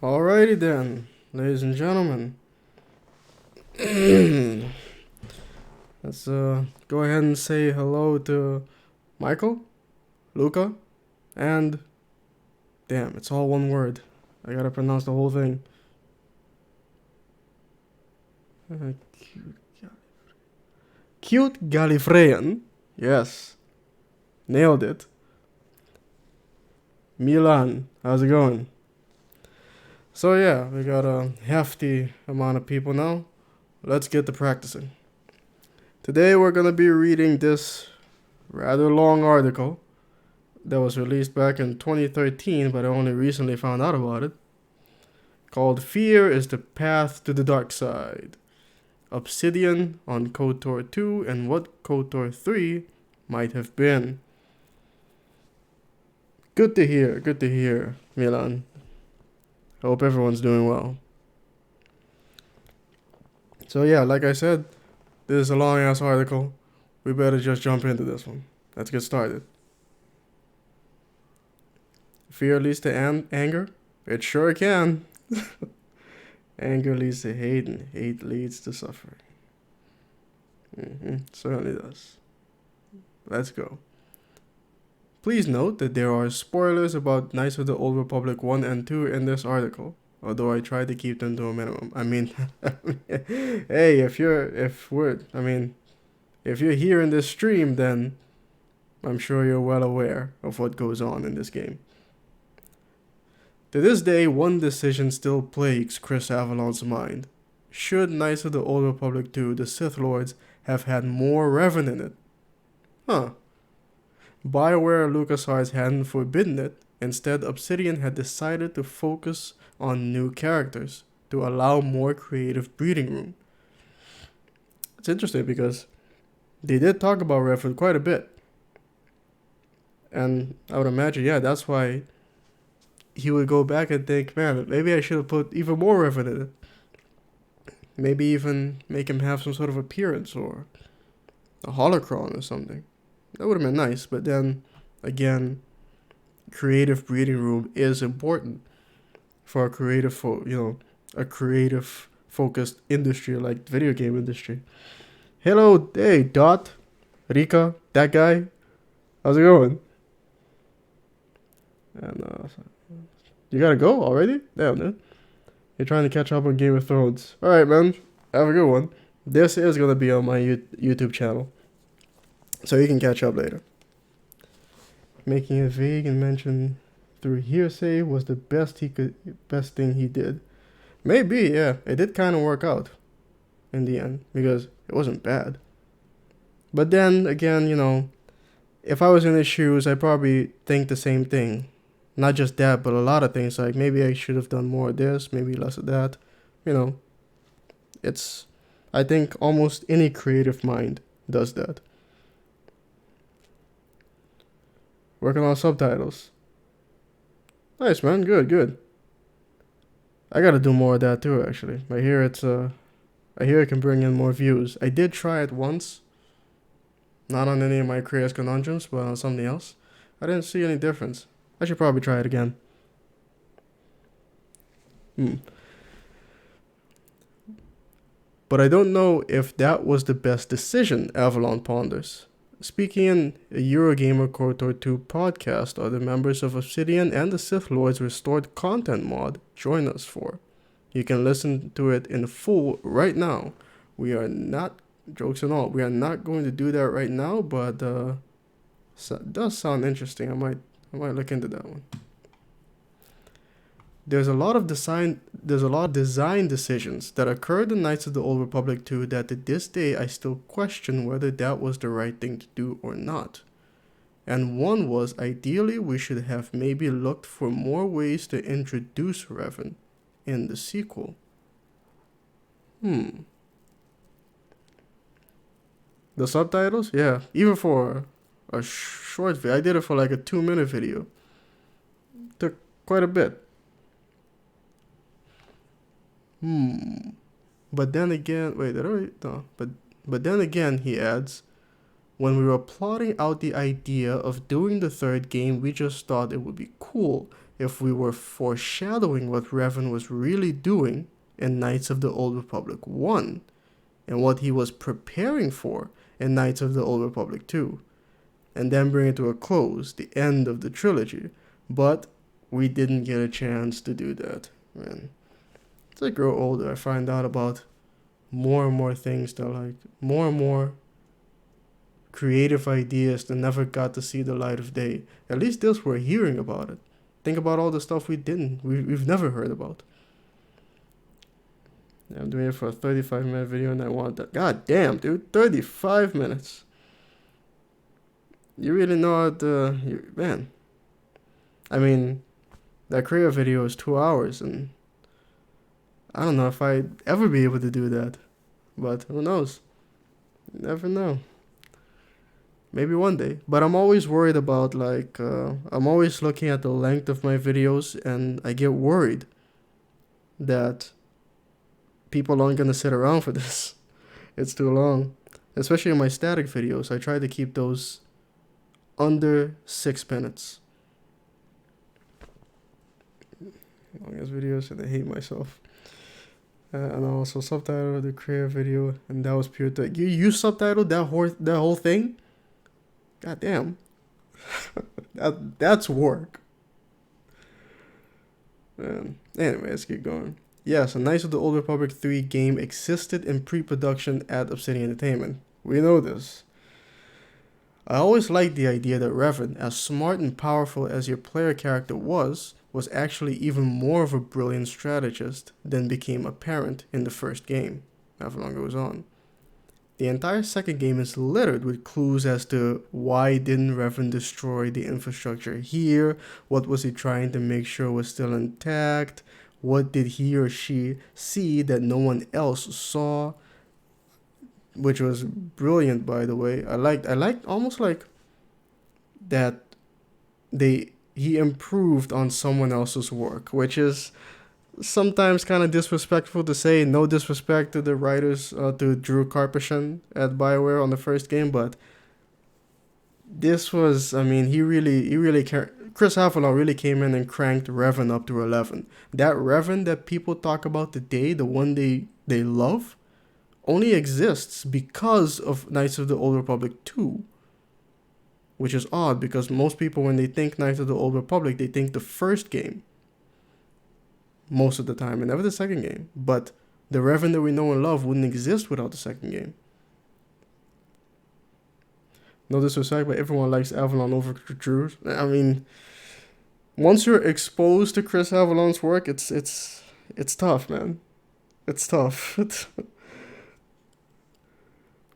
Alrighty then, ladies and gentlemen. Let's go ahead and say hello to Michael, Luca, and damn, it's all one word. I gotta pronounce the whole thing. Cute Gallifreyan. Yes, nailed it. Milan, how's it going? So yeah, we got a hefty amount of people now. Let's get to practicing. Today we're gonna be reading this rather long article that was released back in 2013, but I only recently found out about it, called Fear is the Path to the Dark Side. Obsidian on KOTOR 2 and what KOTOR 3 might have been. Good to hear, Milan. Hope everyone's doing well. So yeah, like I said, this is a long ass article. We better just jump into this one. Let's get started. Fear leads to anger? It sure can. Anger leads to hate, and hate leads to suffering. Certainly does. Let's go. Please note that there are spoilers about Knights of the Old Republic 1 and 2 in this article, although I try to keep them to a minimum. I mean, hey, if you're here in this stream, then I'm sure you're well aware of what goes on in this game. To this day, one decision still plagues Chris Avalon's mind. Should Knights of the Old Republic 2, the Sith Lords, have had more Revan in it? Huh. BioWare and LucasArts hadn't forbidden it. Instead, Obsidian had decided to focus on new characters to allow more creative breathing room. It's interesting because they did talk about Revan quite a bit. And I would imagine, yeah, that's why he would go back and think, man, maybe I should have put even more Revan in it. Maybe even make him have some sort of appearance or a holocron or something. That would have been nice, but then, again, creative breathing room is important for a creative focused industry like the video game industry. Hello, hey, Dot, Rika, that guy, how's it going? And you gotta go already? Damn, dude. You're trying to catch up on Game of Thrones. Alright, man, have a good one. This is gonna be on my YouTube channel, so you can catch up later. Making it vague and mention through hearsay was the best thing he did. Maybe, yeah, it did kind of work out in the end because it wasn't bad. But then again, if I was in his shoes, I'd probably think the same thing. Not just that, but a lot of things like maybe I should have done more of this, maybe less of that. It's, I think almost any creative mind does that. Working on subtitles. Nice, man. Good. I gotta do more of that too, actually. I hear it can bring in more views. I did try it once. Not on any of my Creator's Conundrums, but on something else. I didn't see any difference. I should probably try it again. But I don't know if that was the best decision, Avalon ponders. Speaking in a Eurogamer KOTOR 2 podcast are the members of Obsidian and the Sith Lord's Restored Content mod join us for. You can listen to it in full right now. We are not, jokes and all, we are not going to do that right now, but it does sound interesting. I might look into that one. There's a lot of design decisions that occurred in Knights of the Old Republic 2 that to this day I still question whether that was the right thing to do or not. And one was, ideally we should have maybe looked for more ways to introduce Revan in the sequel. The subtitles? Yeah, even for a short video. I did it for like a 2-minute video. Took quite a bit. But then again, wait, did I? No. But then again, he adds, when we were plotting out the idea of doing the third game, we just thought it would be cool if we were foreshadowing what Revan was really doing in Knights of the Old Republic 1, and what he was preparing for in Knights of the Old Republic 2, and then bring it to a close, the end of the trilogy. But we didn't get a chance to do that, man. As I grow older, I find out about more and more things that more and more creative ideas that never got to see the light of day. At least this, we're hearing about it. Think about all the stuff we've never heard about. Yeah, I'm doing it for a 35-minute video and I want that. God damn, dude, 35 minutes. You really know how to, man. I mean, that creative video is 2 hours and I don't know if I'd ever be able to do that, but who knows? You never know. Maybe one day. But I'm always worried about I'm always looking at the length of my videos and I get worried that people aren't going to sit around for this. It's too long. Especially in my static videos, I try to keep those under 6 minutes. Longest videos and I hate myself. And I also subtitled the creative video, and that was pure. You subtitled that whole thing? God damn. That's work. Anyway, let's keep going. Yes, a Knights of the Old Republic 3 game existed in pre-production at Obsidian Entertainment. We know this. I always liked the idea that Revan, as smart and powerful as your player character was actually even more of a brilliant strategist than became apparent in the first game. Avalon goes on. The entire second game is littered with clues as to why didn't Revan destroy the infrastructure here, what was he trying to make sure was still intact, what did he or she see that no one else saw, which was brilliant, by the way. I liked almost like that he improved on someone else's work, which is sometimes kind of disrespectful to say. No disrespect to the writers, to Drew Karpyshyn at BioWare on the first game, but this was, I mean, Chris Avalon really came in and cranked Revan up to 11. That Revan that people talk about today, the one they love, only exists because of Knights of the Old Republic 2. Which is odd because most people, when they think Knights of the Old Republic, they think the first game. Most of the time, and never the second game. But The Revan that we know and love wouldn't exist without the second game. No disrespect, but everyone likes Avalon over Drew. I mean, once you're exposed to Chris Avalon's work, it's tough, man. It's tough.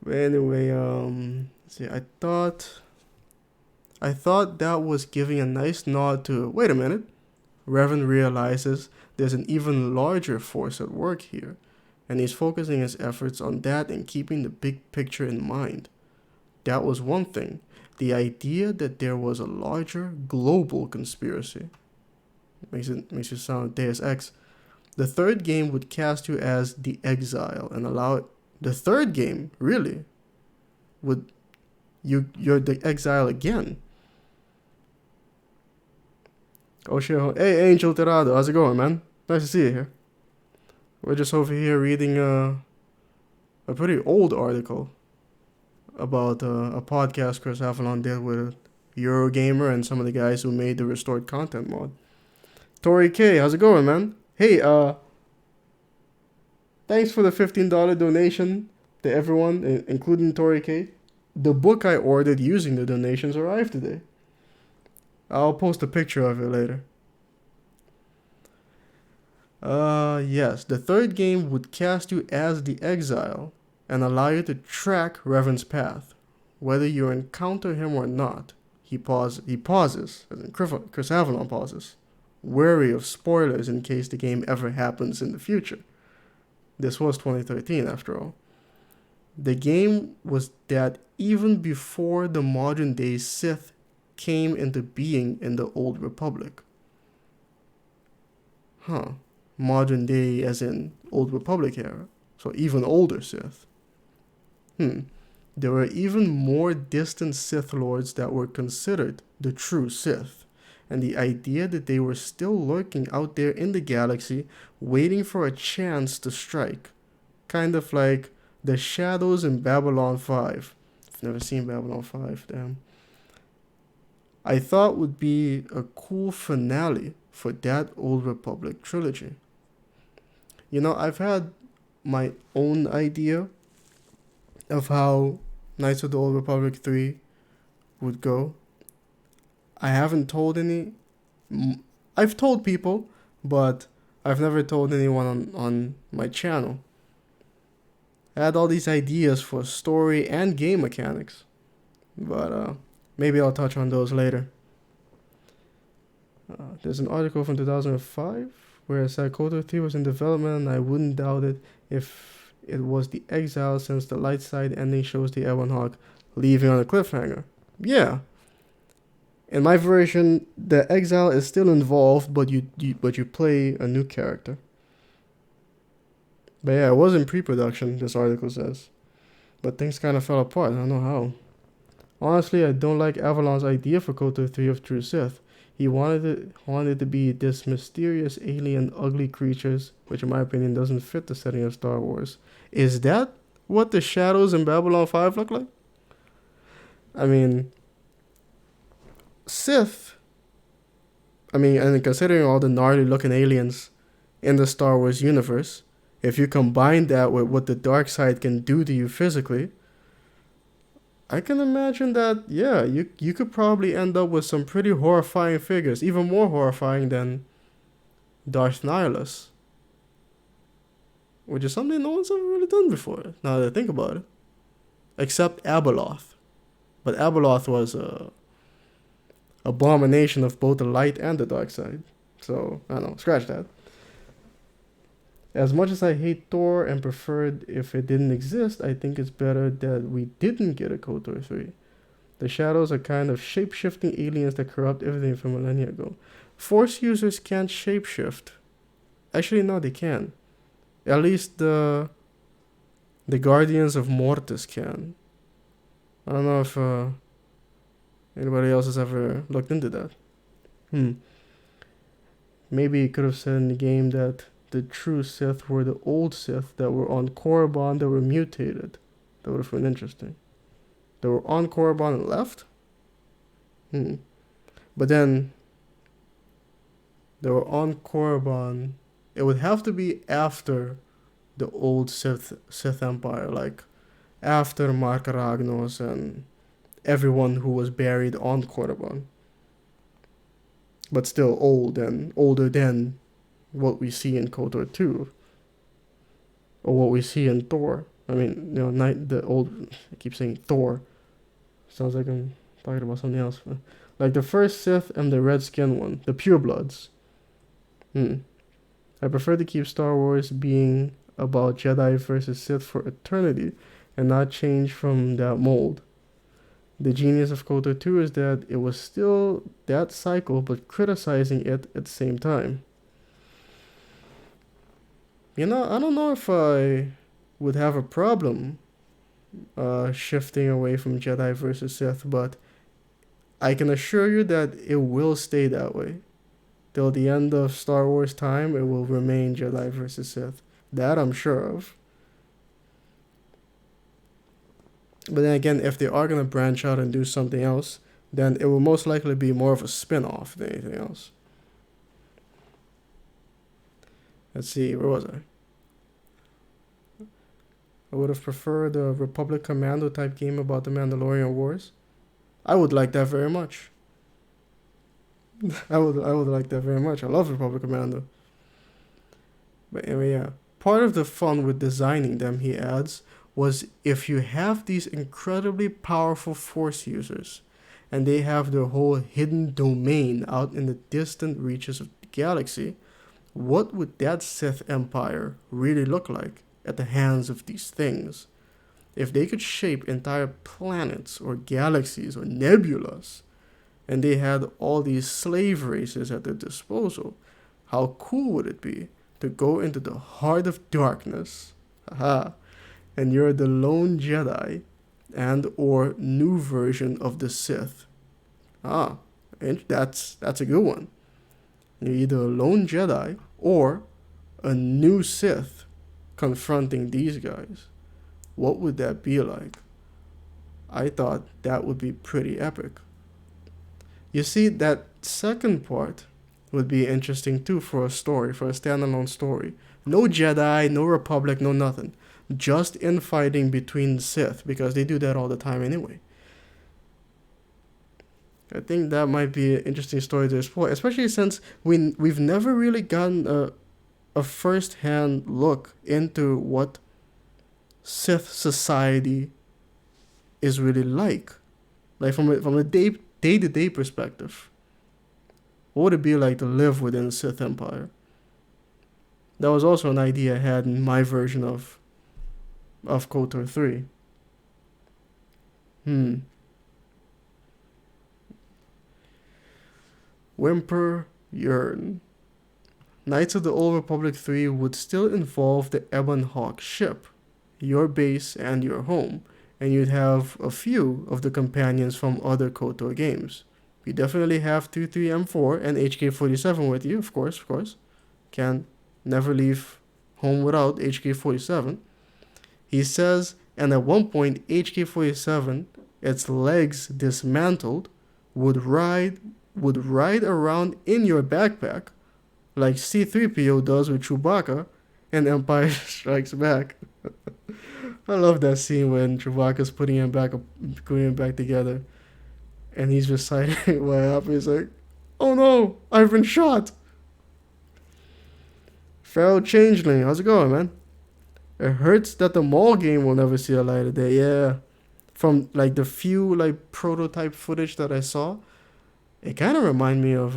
But anyway, see, I thought that was giving a nice nod to, wait a minute, Revan realizes there's an even larger force at work here, and he's focusing his efforts on that and keeping the big picture in mind. That was one thing. The idea that there was a larger global conspiracy makes you sound Deus Ex. The third game would cast you as the exile and allow it. The third game, really, would you're the exile again. Oh shit! Hey, Angel Terrado, how's it going, man? Nice to see you here. We're just over here reading a pretty old article about a podcast Chris Avalon did with Eurogamer and some of the guys who made the restored content mod. Tori K, how's it going, man? Hey, thanks for the $15 donation to everyone, including Tori K. The book I ordered using the donations arrived today. I'll post a picture of it later. Yes, the third game would cast you as the exile and allow you to track Revan's path, whether you encounter him or not. He pauses, as in Chris Avalon pauses, wary of spoilers in case the game ever happens in the future. This was 2013, after all. The game was that even before the modern day Sith came into being in the Old Republic. Modern day as in Old Republic era, so even older Sith. There were even more distant Sith Lords that were considered the true Sith, and the idea that they were still lurking out there in the galaxy, waiting for a chance to strike. Kind of like the shadows in Babylon 5. I've never seen Babylon 5, damn. I thought would be a cool finale for that Old Republic trilogy. You know, I've had my own idea of how Knights of the Old Republic 3 would go. I haven't told any. I've told people, but I've never told anyone on my channel. I had all these ideas for story and game mechanics, but maybe I'll touch on those later. There's an article from 2005 where it said KOTOR 3 was in development, and I wouldn't doubt it if it was the exile, since the light side ending shows the Ebon Hawk leaving on a cliffhanger. Yeah. In my version, the exile is still involved, but you play a new character. But yeah, it was in pre-production, this article says. But things kind of fell apart, I don't know how. Honestly, I don't like Avalon's idea for KOTOR 3 of True Sith. He wanted to be this mysterious alien ugly creatures, which in my opinion doesn't fit the setting of Star Wars. Is that what the shadows in Babylon 5 look like? I mean, Sith, and considering all the gnarly looking aliens in the Star Wars universe, if you combine that with what the dark side can do to you physically, I can imagine that, yeah, you could probably end up with some pretty horrifying figures, even more horrifying than Darth Nihilus, which is something no one's ever really done before, now that I think about it. Except Abeloth. But Abeloth was a abomination of both the light and the dark side. So, I don't know, scratch that. As much as I hate Thor and preferred if it didn't exist, I think it's better that we didn't get a KOTOR 3. The shadows are kind of shape-shifting aliens that corrupt everything from millennia ago. Force users can't shape-shift. Actually, no, they can. At least the Guardians of Mortis can. I don't know if anybody else has ever looked into that. Maybe it could have said in the game that the true Sith were the old Sith that were on Korriban that were mutated. That would have been interesting. They were on Korriban and left? But then, they were on Korriban. It would have to be after the old Sith Empire, like after Mark Ragnos and everyone who was buried on Korriban, but still old and older than what we see in KOTOR 2 or what we see in Thor. I mean, the old. I keep saying Thor. Sounds like I'm talking about something else. Like the first Sith and the red skin one, the purebloods. I prefer to keep Star Wars being about Jedi versus Sith for eternity and not change from that mold. The genius of KOTOR 2 is that it was still that cycle but criticizing it at the same time. I don't know if I would have a problem shifting away from Jedi versus Sith, but I can assure you that it will stay that way. Till the end of Star Wars time, it will remain Jedi versus Sith. That I'm sure of. But then again, if they are going to branch out and do something else, then it will most likely be more of a spin-off than anything else. Let's see, where was I? I would have preferred a Republic Commando type game about the Mandalorian Wars. I would like that very much. I would like that very much. I love Republic Commando. But anyway, yeah. Part of the fun with designing them, he adds, was if you have these incredibly powerful Force users, and they have their whole hidden domain out in the distant reaches of the galaxy, what would that Sith Empire really look like at the hands of these things? If they could shape entire planets or galaxies or nebulas, and they had all these slave races at their disposal, how cool would it be to go into the heart of darkness, and you're the lone Jedi and or new version of the Sith. That's a good one. You're either a lone Jedi or a new Sith confronting these guys. What would that be like? I thought that would be pretty epic. You see, that second part would be interesting too for a story, for a standalone story. No Jedi, no Republic, no nothing. Just infighting between the Sith, because they do that all the time anyway. I think that might be an interesting story to explore, especially since we've never really gotten a first-hand look into what Sith society is really like from a day-to-day perspective. What would it be like to live within the Sith Empire? That was also an idea I had in my version of KOTOR 3. Whimper Yearn. Knights of the Old Republic 3 would still involve the Ebon Hawk ship, your base, and your home, and you'd have a few of the companions from other KOTOR games. You definitely have 23M4 and HK47 with you, of course. Can never leave home without HK47. He says, and at one point, HK47, its legs dismantled, would ride around in your backpack, like C-3PO does with Chewbacca in Empire Strikes Back. I love that scene when Chewbacca's putting him back together, and he's reciting what happened. He's like, "Oh no, I've been shot." Feral Changeling, how's it going, man? It hurts that the mall game will never see the light of day. Yeah, from like the few like prototype footage that I saw, it kind of reminded me of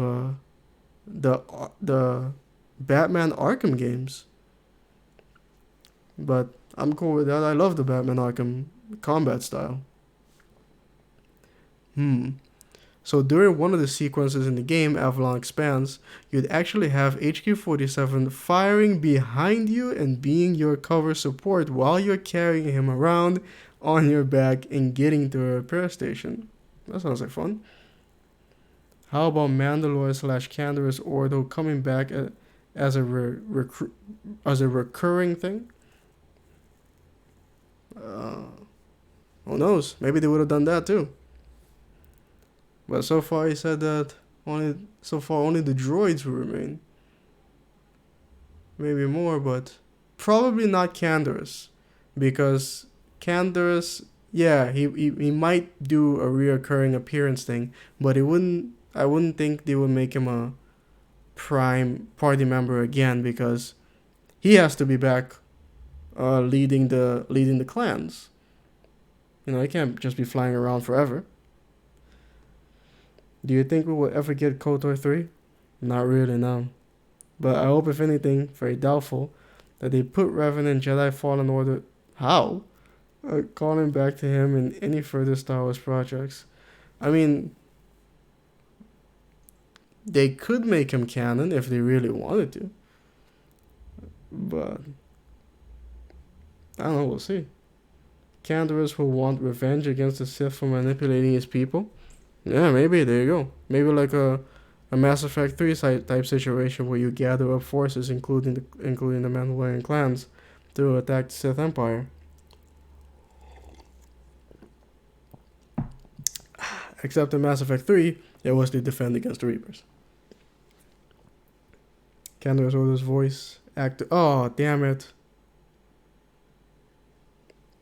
the Batman Arkham games. But I'm cool with that. I love the Batman Arkham combat style. So during one of the sequences in the game, Avalon Expands, you'd actually have HK-47 firing behind you and being your cover support while you're carrying him around on your back and getting to a repair station. That sounds like fun. How about Mandalore / Canderous Ordo coming back as a recurring thing? Who knows? Maybe they would have done that too. But so far he said that only the droids will remain. Maybe more, but probably not Canderous, because Canderous, yeah, he might do a reoccurring appearance thing, but I wouldn't think they would make him a prime party member again, because he has to be back leading the clans. You know, he can't just be flying around forever. Do you think we will ever get KOTOR 3? Not really, no. But I hope, if anything, very doubtful, that they put Revan in Jedi Fallen Order. How? Calling back to him in any further Star Wars projects. I mean, they could make him canon if they really wanted to. But I don't know, we'll see. Canderous will want revenge against the Sith for manipulating his people. Yeah, maybe, there you go. Maybe like a Mass Effect 3 type situation where you gather up forces, including the Mandalorian clans, to attack the Sith Empire. Except in Mass Effect 3, it was to defend against the Reapers. Canderous orders voice actor. Oh, damn it.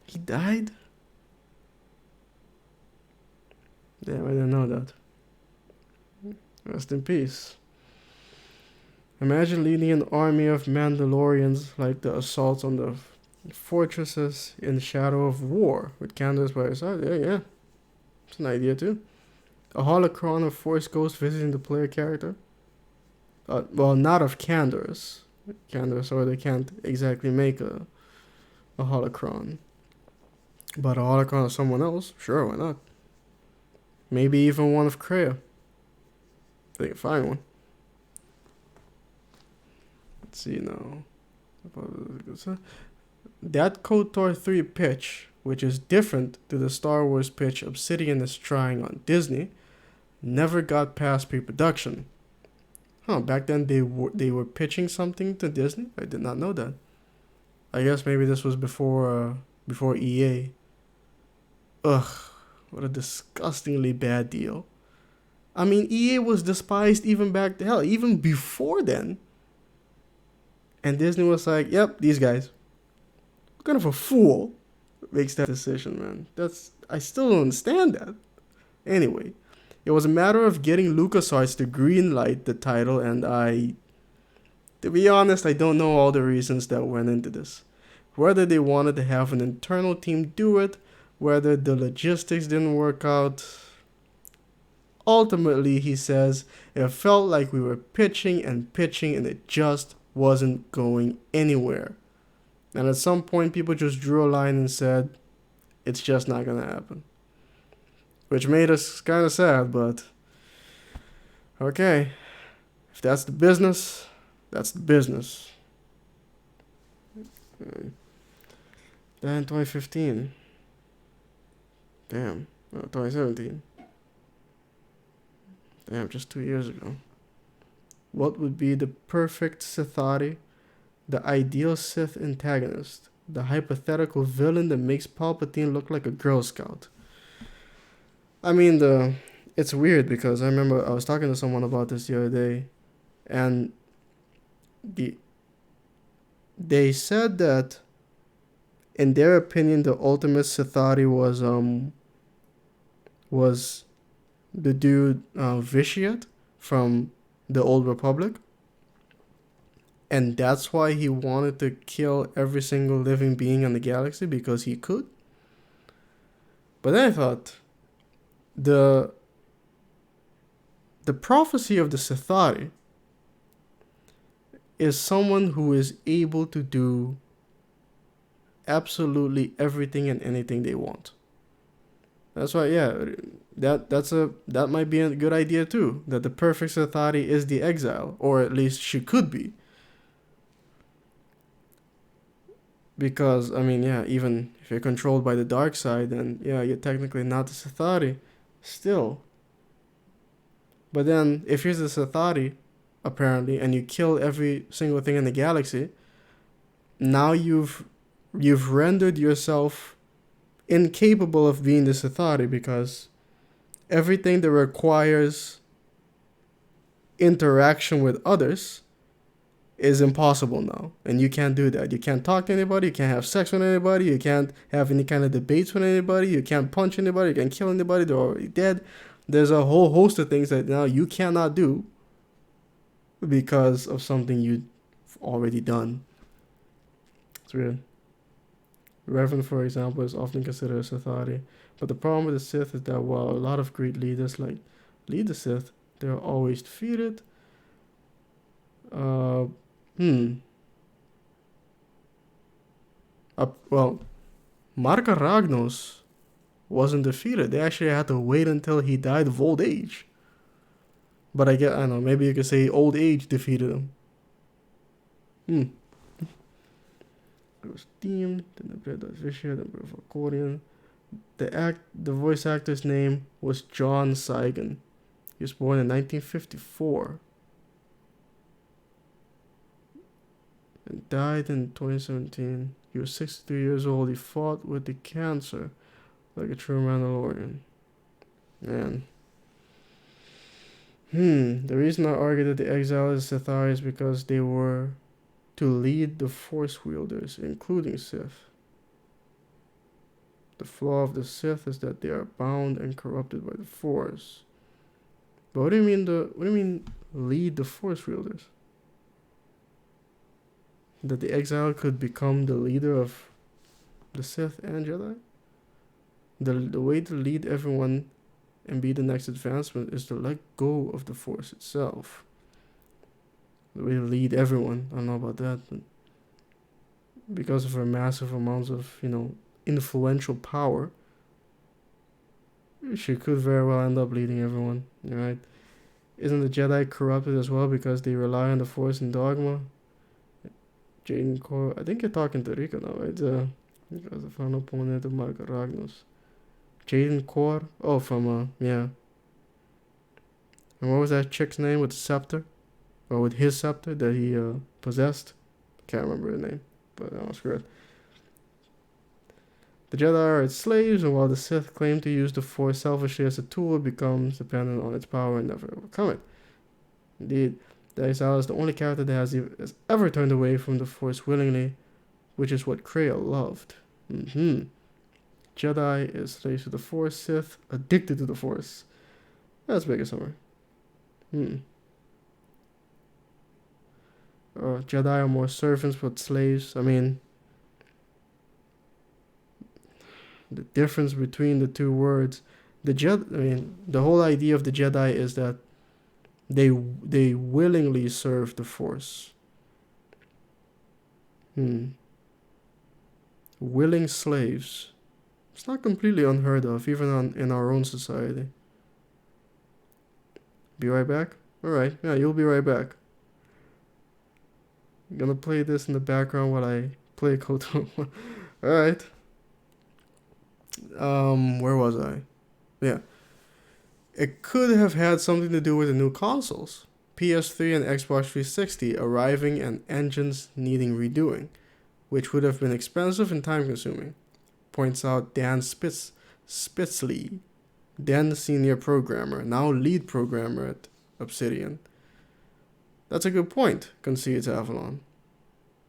He died? Damn, I didn't know that. Rest in peace. Imagine leading an army of Mandalorians like the assaults on the fortresses in Shadow of War with Canderous by his side. Yeah. It's an idea too. A holocron of Force Ghost visiting the player character. Well, not of Canderous. Or they can't exactly make a holocron. But a holocron of someone else? Sure, why not? Maybe even one of Kreia. They can find one. Let's see now. That KOTOR 3 pitch, which is different to the Star Wars pitch Obsidian is trying on Disney, never got past pre-production. Back then they were pitching something to Disney? I did not know that. I guess maybe this was before EA. Ugh, what a disgustingly bad deal. I mean, EA was despised even even before then. And Disney was like, yep, these guys. What kind of a fool makes that decision, man? I still don't understand that. Anyway, it was a matter of getting LucasArts to greenlight the title, and to be honest, I don't know all the reasons that went into this. Whether they wanted to have an internal team do it, whether the logistics didn't work out. Ultimately, he says, it felt like we were pitching and it just wasn't going anywhere. And at some point, people just drew a line and said, it's just not going to happen. Which made us kind of sad, but okay. If that's the business, that's the business. Then 2015. Damn. 2017. Damn, just 2 years ago. What would be the perfect Sithati? The ideal Sith antagonist. The hypothetical villain that makes Palpatine look like a Girl Scout. I mean, it's weird because I remember I was talking to someone about this the other day, and they said that in their opinion the ultimate Sithati was the dude Vitiate from the Old Republic, and that's why he wanted to kill every single living being in the galaxy, because he could. But then I thought, the prophecy of the Sithati is someone who is able to do absolutely everything and anything they want. That's why, yeah, that might be a good idea too. That the perfect Sithati is the exile, or at least she could be. Because, I mean, yeah, even if you're controlled by the dark side, then yeah, you're technically not the Sithati. Still. But then, if you're the Sithati, apparently, and you kill every single thing in the galaxy, now you've rendered yourself incapable of being the Sithati, because everything that requires interaction with others, is impossible now, and you can't do that. You can't talk to anybody. You can't have sex with anybody. You can't have any kind of debates with anybody. You can't punch anybody. You can't kill anybody. They're already dead. There's a whole host of things that now you cannot do because of something you've already done. It's weird. Reverend, for example, is often considered a Sith authority, but the problem with the Sith is that while a lot of great leaders lead the Sith, they're always defeated. Well, Marka Ragnos wasn't defeated. They actually had to wait until he died of old age. But I don't know, maybe you could say old age defeated him. It was themed, then the bread of Visha, the bread of accordion. The voice actor's name was John Saigon. He was born in 1954. And died in 2017. He was 63 years old. He fought with the cancer like a true Mandalorian. Man. The reason I argue that the exile is Sith is because they were to lead the Force wielders, including Sith. The flaw of the Sith is that they are bound and corrupted by the Force. But what do you mean lead the Force wielders? That the exile could become the leader of the Sith and Jedi? The way to lead everyone and be the next advancement is to let go of the Force itself. The way to lead everyone, I don't know about that, but because of her massive amounts of, influential power, she could very well end up leading everyone, right? Isn't the Jedi corrupted as well because they rely on the Force and dogma? Jaden Core, I think you're talking to Rika now, right? Because the final opponent of Marka Ragnos. Jaden Core? Oh, from, yeah. And what was that chick's name with the scepter? Or with his scepter that he possessed? Can't remember her name, but screw it. The Jedi are its slaves, and while the Sith claim to use the Force selfishly as a tool, it becomes dependent on its power and never overcome it. Indeed, the Exile is the only character that has ever turned away from the Force willingly, which is what Kreia loved. Jedi is slaves to the Force, Sith addicted to the Force. That's big as summer. Jedi are more servants but slaves. I mean, the difference between the two words, the whole idea of the Jedi is that they willingly serve the Force. Willing slaves. It's not completely unheard of, even in our own society. Be right back? Alright, yeah, you'll be right back. I'm gonna play this in the background while I play Koto. Alright. Where was I? Yeah. It could have had something to do with the new consoles. PS3 and Xbox 360 arriving and engines needing redoing, which would have been expensive and time consuming, points out Dan Spitzley, then senior programmer, now lead programmer at Obsidian. That's a good point, concedes Avalon.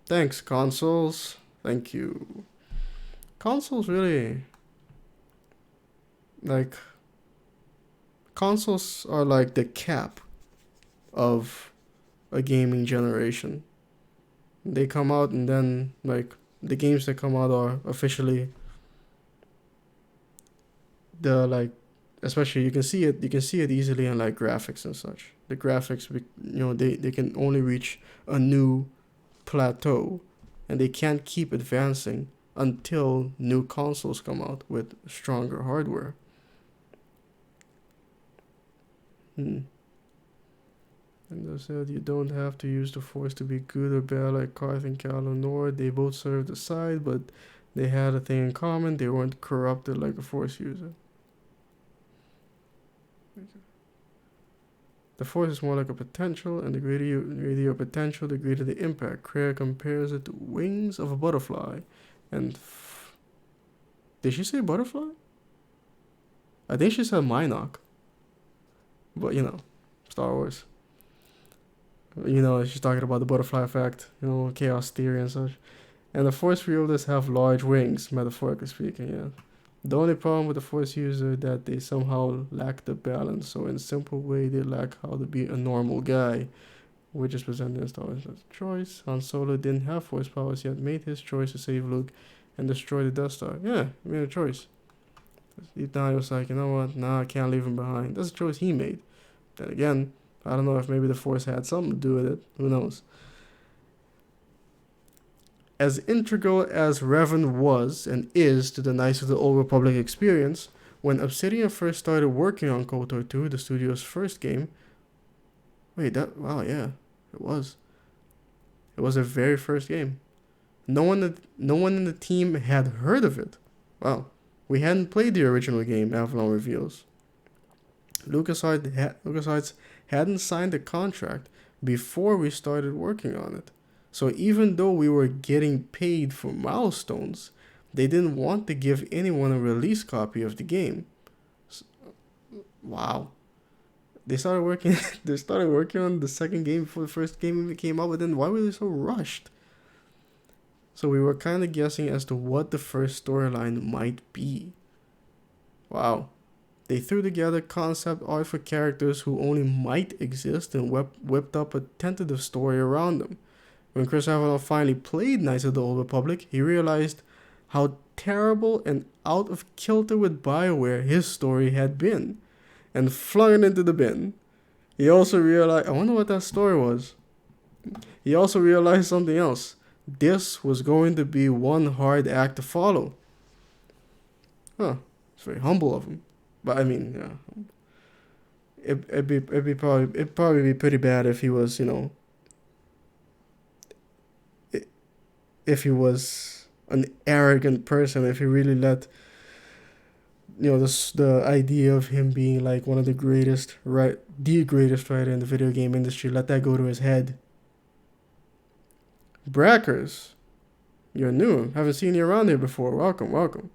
Thanks, consoles. Thank you. Consoles really... consoles are like the cap of a gaming generation. They come out and then, the games that come out are officially especially you can see it easily in graphics and such. The graphics, they can only reach a new plateau, and they can't keep advancing until new consoles come out with stronger hardware. And they said you don't have to use the Force to be good or bad like Karth and Kylo nor. They both served the side, but they had a thing in common. They weren't corrupted like a Force user. The Force is more like a potential, and the greater your potential, the greater the impact. Kreia compares it to wings of a butterfly. And did she say butterfly? I think she said Minok. But Star Wars. You know, she's talking about the butterfly effect, you know, chaos theory and such. And the force wielders have large wings, metaphorically speaking, yeah. The only problem with the force user that they somehow lack the balance, so in a simple way they lack how to be a normal guy, which is presented as a choice. Han Solo didn't have force powers yet, made his choice to save Luke and destroy the Death Star. Yeah, he made a choice. Deep down he was like, you know what, nah, I can't leave him behind. That's a choice he made. Then again, I don't know if maybe the force had something to do with it. Who knows? As integral as Revan was and is to the Knights of the Old Republic experience, when Obsidian first started working on KOTOR 2, the studio's first game. Wait, wow, yeah, it was. It was their very first game. No one in the team had heard of it. Wow. We hadn't played the original game, Avalon reveals. LucasArts hadn't signed the contract before we started working on it. So even though we were getting paid for milestones, they didn't want to give anyone a release copy of the game. Wow. They started working on the second game before the first game even came out, but then why were they so rushed? So we were kind of guessing as to what the first storyline might be. Wow. They threw together concept art for characters who only might exist and whipped up a tentative story around them. When Chris Avalon finally played Knights of the Old Republic, he realized how terrible and out of kilter with BioWare his story had been, and flung it into the bin. He also realized, I wonder what that story was. He also realized something else. This was going to be one hard act to follow. Huh. It's very humble of him. But I mean, yeah. It'd probably be pretty bad if he was, you know, if he was an arrogant person, if he really let, you know, the idea of him being like one of the greatest writer in the video game industry, let that go to his head. Brackers, you're new. Haven't seen you around here before. Welcome.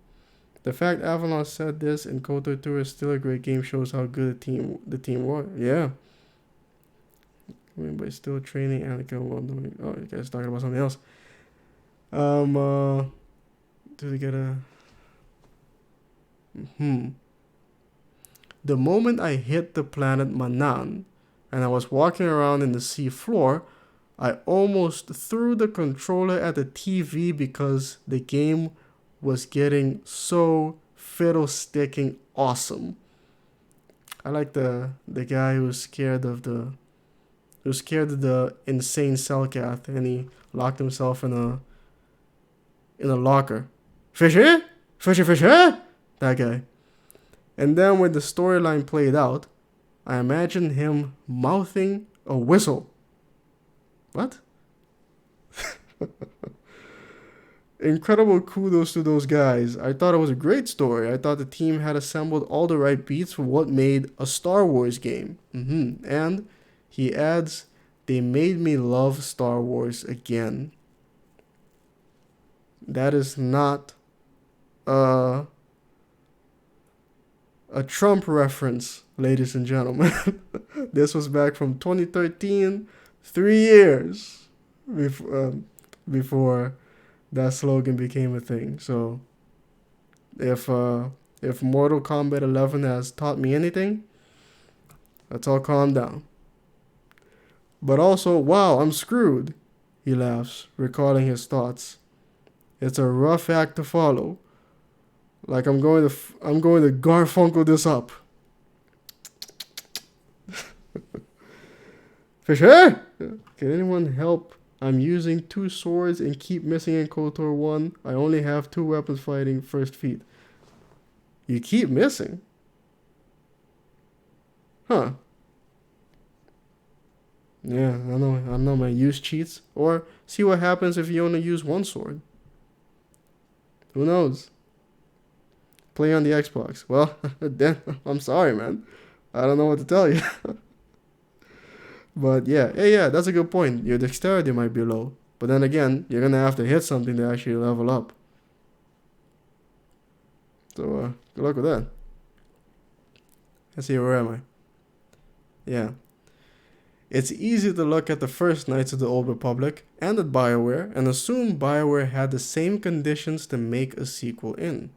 The fact Avalon said this in KOTOR 2 is still a great game shows how good the team was. Yeah. I mean, but still training Anakin while doing. Oh, you guys talking about something else. Do they get a? The moment I hit the planet Manan, and I was walking around in the sea floor, I almost threw the controller at the TV because the game was getting so fiddle-sticking awesome. I like the guy who's scared of the insane Cellcath, and he locked himself in a locker. Fishy? That guy. And then when the storyline played out, I imagined him mouthing a whistle. What? Incredible kudos to those guys. I thought it was a great story. I thought the team had assembled all the right beats for what made a Star Wars game. And he adds, they made me love Star Wars again. That is not a Trump reference, ladies and gentlemen. This was back from 2013, 3 years before that slogan became a thing. So if Mortal Kombat 11 has taught me anything, let's all calm down. But also, wow, I'm screwed, he laughs, recalling his thoughts. It's a rough act to follow. Like I'm going to Garfunkel this up. Fisher? Can anyone help? I'm using 2 swords and keep missing in KOTOR 1. I only have 2 weapons fighting first feat. You keep missing? Huh. Yeah, I know, man. Use cheats. Or see what happens if you only use 1 sword. Who knows? Play on the Xbox. Well, then I'm sorry, man. I don't know what to tell you. But yeah, that's a good point. Your dexterity might be low, but then again, you're gonna have to hit something to actually level up. So good luck with that. Let's see, where am I? Yeah. It's easy to look at the first Knights of the Old Republic and at BioWare and assume BioWare had the same conditions to make a sequel in.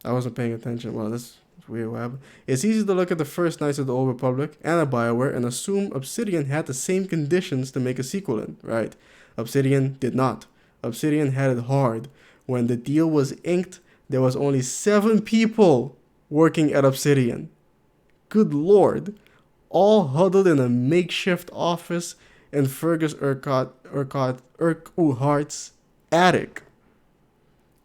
I wasn't paying attention. Well, that's weird what happened. It's easy to look at the first Knights of the Old Republic and at BioWare and assume Obsidian had the same conditions to make a sequel in, right? Obsidian did not. Obsidian had it hard. When the deal was inked, there was only 7 people working at Obsidian. Good lord. All huddled in a makeshift office in Fergus Urquhart's attic.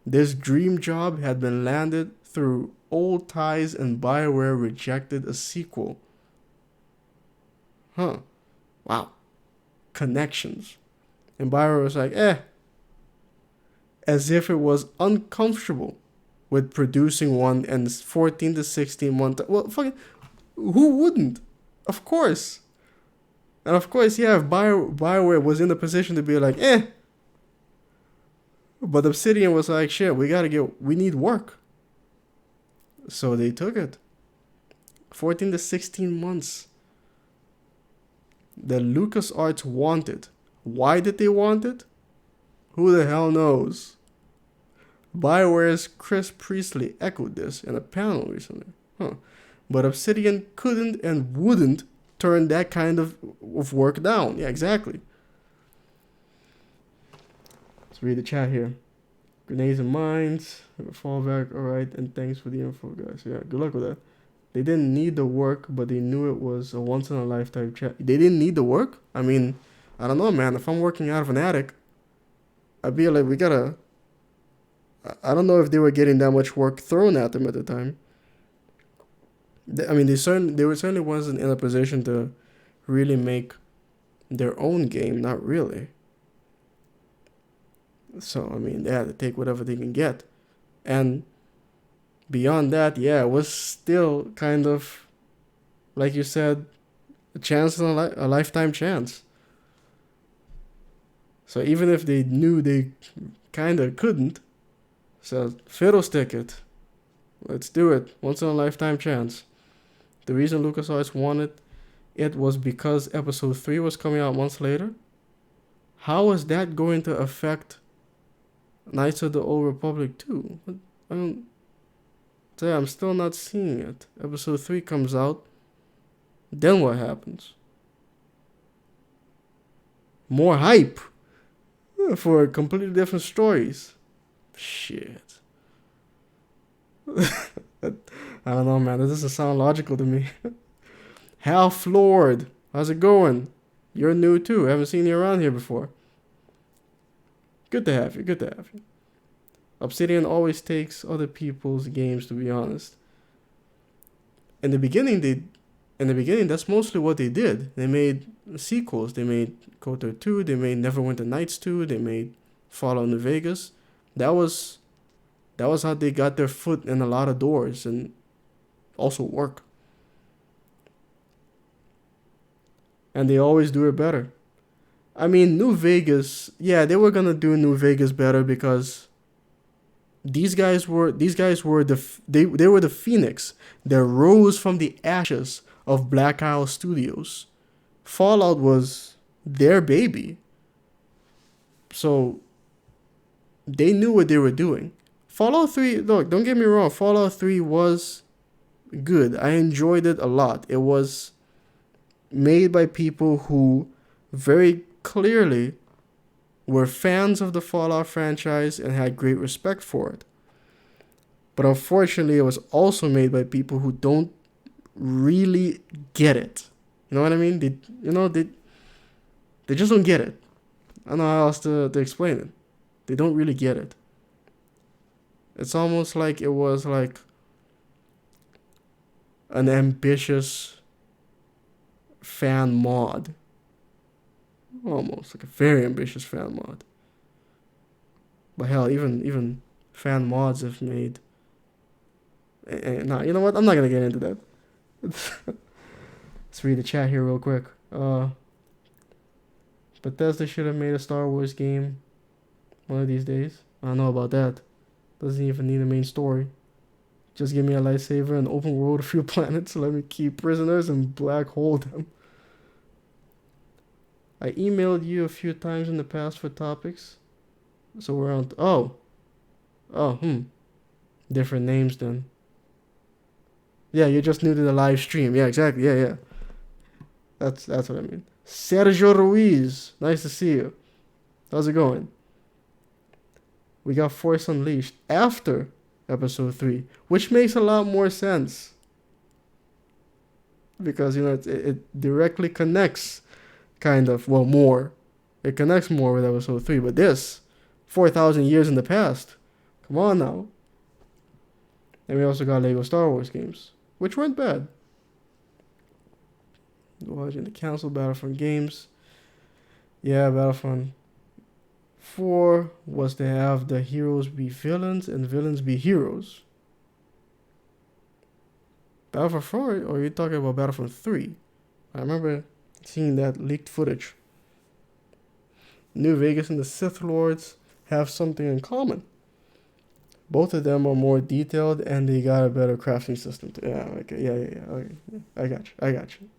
This dream job had been landed through old ties and BioWare rejected a sequel. Huh. Wow. Connections. And BioWare was like, as if it was uncomfortable with producing one and 14 to 16 months. Well, fucking, who wouldn't? Of course. And of course, yeah, if BioWare was in the position to be like, But Obsidian was like, shit, we need work. So they took it. 14 to 16 months. The LucasArts wanted. Why did they want it? Who the hell knows? BioWare's Chris Priestley echoed this in a panel recently. But Obsidian couldn't and wouldn't turn that kind of work down. Yeah, exactly. Let's read the chat here. Grenades and mines, fallback, alright, and thanks for the info, guys. Yeah, good luck with that. They didn't need the work, but they knew it was a once-in-a-lifetime chat. They didn't need the work? I mean, I don't know, man. If I'm working out of an attic, I'd be like, I don't know if they were getting that much work thrown at them at the time. I mean, they certainly wasn't in a position to really make their own game, not really. So, I mean, they had to take whatever they can get. And beyond that, yeah, it was still kind of, like you said, a chance in a lifetime chance. So even if they knew they kind of couldn't, so fiddlestick it. Let's do it. Once in a lifetime chance. The reason LucasArts wanted it was because episode 3 was coming out months later. How is that going to affect Knights of the Old Republic 2? I'm still not seeing it. Episode 3 comes out. Then what happens? More hype for completely different stories. Shit. I don't know, man. That doesn't sound logical to me. Hal Floored. How's it going? You're new too. I haven't seen you around here before. Good to have you. Obsidian always takes other people's games, to be honest. In the beginning, that's mostly what they did. They made sequels. They made KOTOR 2. They made Neverwinter Nights 2. They made Fallout New Vegas. That was how they got their foot in a lot of doors and also work. And they always do it better. I mean, New Vegas, yeah, they were gonna do New Vegas better because these guys were the phoenix that rose from the ashes of Black Isle Studios. Fallout was their baby. So they knew what they were doing. Fallout 3, look, don't get me wrong, Fallout 3 was good. I enjoyed it a lot. It was made by people who very clearly were fans of the Fallout franchise and had great respect for it. But unfortunately, it was also made by people who don't really get it. You know what I mean? They just don't get it. I don't know how else to explain it. They don't really get it. It's almost like it was like an ambitious fan mod. Almost like a very ambitious fan mod. But hell, even fan mods have made. Nah, you know what? I'm not gonna get into that. Let's read the chat here real quick. Bethesda should have made a Star Wars game one of these days. I don't know about that. Doesn't even need a main story. Just give me a lightsaber, an open world, a few planets, let me keep prisoners and black hole them. I emailed you a few times in the past for topics. So we're on. Different names then. Yeah, you're just new to the live stream. Yeah, exactly. Yeah. That's what I mean. Sergio Ruiz, nice to see you. How's it going? We got Force Unleashed after episode 3, which makes a lot more sense because it directly connects, kind of. Well, more. It connects more with episode 3, but this 4,000 years in the past. Come on now. And we also got Lego Star Wars games, which weren't bad. Watching the cancel Battlefront games. Yeah, Battlefront 4 was to have the heroes be villains and villains be heroes. Battlefront 4, or are you talking about Battlefront 3? I remember seeing that leaked footage. New Vegas and the Sith Lords have something in common. Both of them are more detailed and they got a better crafting system. Yeah, okay, yeah. Okay, yeah. I got you.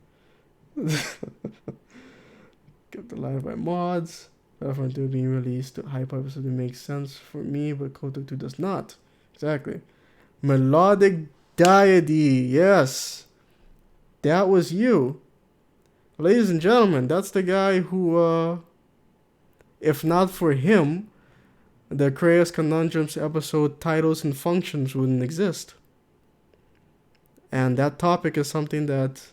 Kept alive by mods. Battlefront 2 being released, the hype episode makes sense for me, but KOTOR 2 does not. Exactly. Melodic Deity, yes. That was you. Ladies and gentlemen, that's the guy who, if not for him, the Kratos Conundrums episode titles and functions wouldn't exist. And that topic is something that,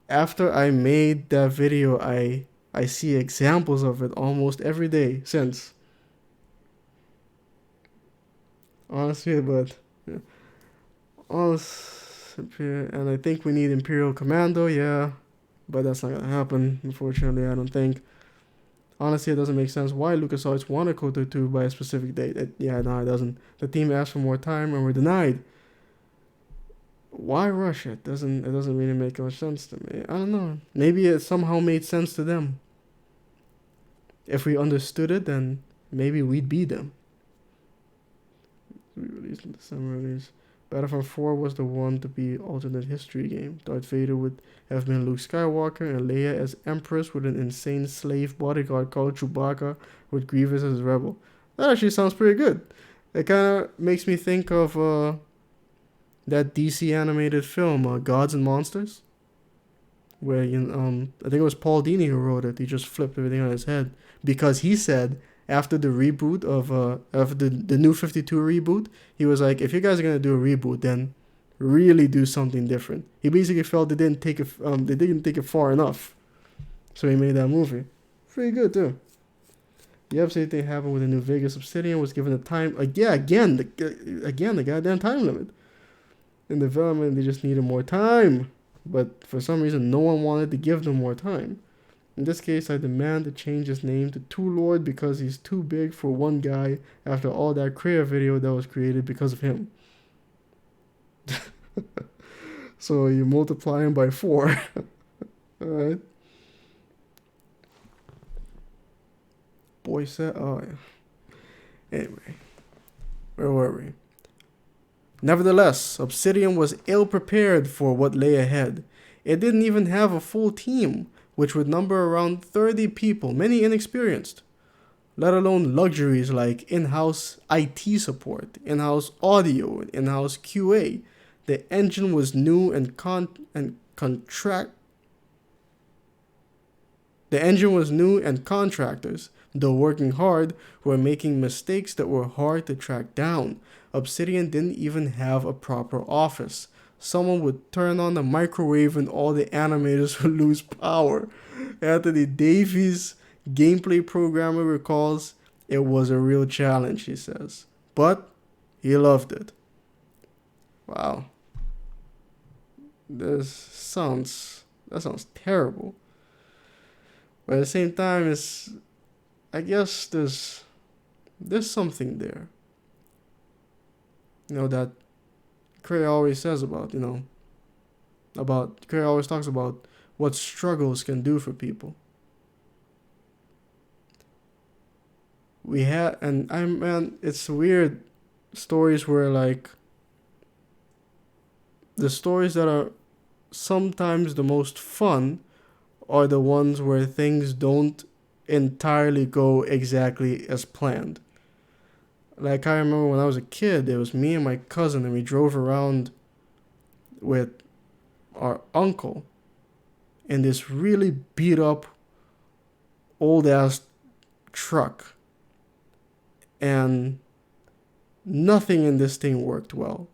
after I made that video, I see examples of it almost every day since. Honestly, but yeah. And I think we need Imperial Commando, yeah, but that's not gonna happen, unfortunately. I don't think. Honestly, it doesn't make sense why LucasArts wanted KOTOR 2 by a specific date. It doesn't. The team asked for more time and were denied. Why rush it? It doesn't really make much sense to me. I don't know. Maybe it somehow made sense to them. If we understood it, then maybe we'd be them. Re-released in December release. Battlefront 4 was the one to be alternate history game. Darth Vader would have been Luke Skywalker and Leia as Empress with an insane slave bodyguard called Chewbacca with Grievous as Rebel. That actually sounds pretty good. It kind of makes me think of that DC animated film, Gods and Monsters, where I think it was Paul Dini who wrote it. He just flipped everything on his head because he said after the reboot of the New 52 reboot, he was like, if you guys are gonna do a reboot, then really do something different. He basically felt they didn't take it far enough, so he made that movie. Pretty good too. Yep, same thing happened with the New Vegas. Obsidian was given a time again the goddamn time limit. In development, they just needed more time, but for some reason, no one wanted to give them more time. In this case, I demand to change his name to Two Lord because he's too big for one guy after all that Kreia video that was created because of him. So you multiply him by 4. Alright. Boy said, oh yeah. Anyway, where were we? Nevertheless, Obsidian was ill-prepared for what lay ahead. It didn't even have a full team, which would number around 30 people, many inexperienced, let alone luxuries like in-house IT support, in-house audio, in-house QA. The engine was new The engine was new and contractors, though working hard, were making mistakes that were hard to track down. Obsidian didn't even have a proper office. Someone would turn on the microwave and all the animators would lose power. Anthony Davies, gameplay programmer, recalls, it was a real challenge, he says. But he loved it. Wow. That sounds terrible. But at the same time, I guess there's something there. That Kreia always says about, Kreia always talks about what struggles can do for people. It's weird stories where, like, the stories that are sometimes the most fun are the ones where things don't entirely go exactly as planned. Like, I remember when I was a kid, it was me and my cousin, and we drove around with our uncle in this really beat up old ass truck. And nothing in this thing worked well.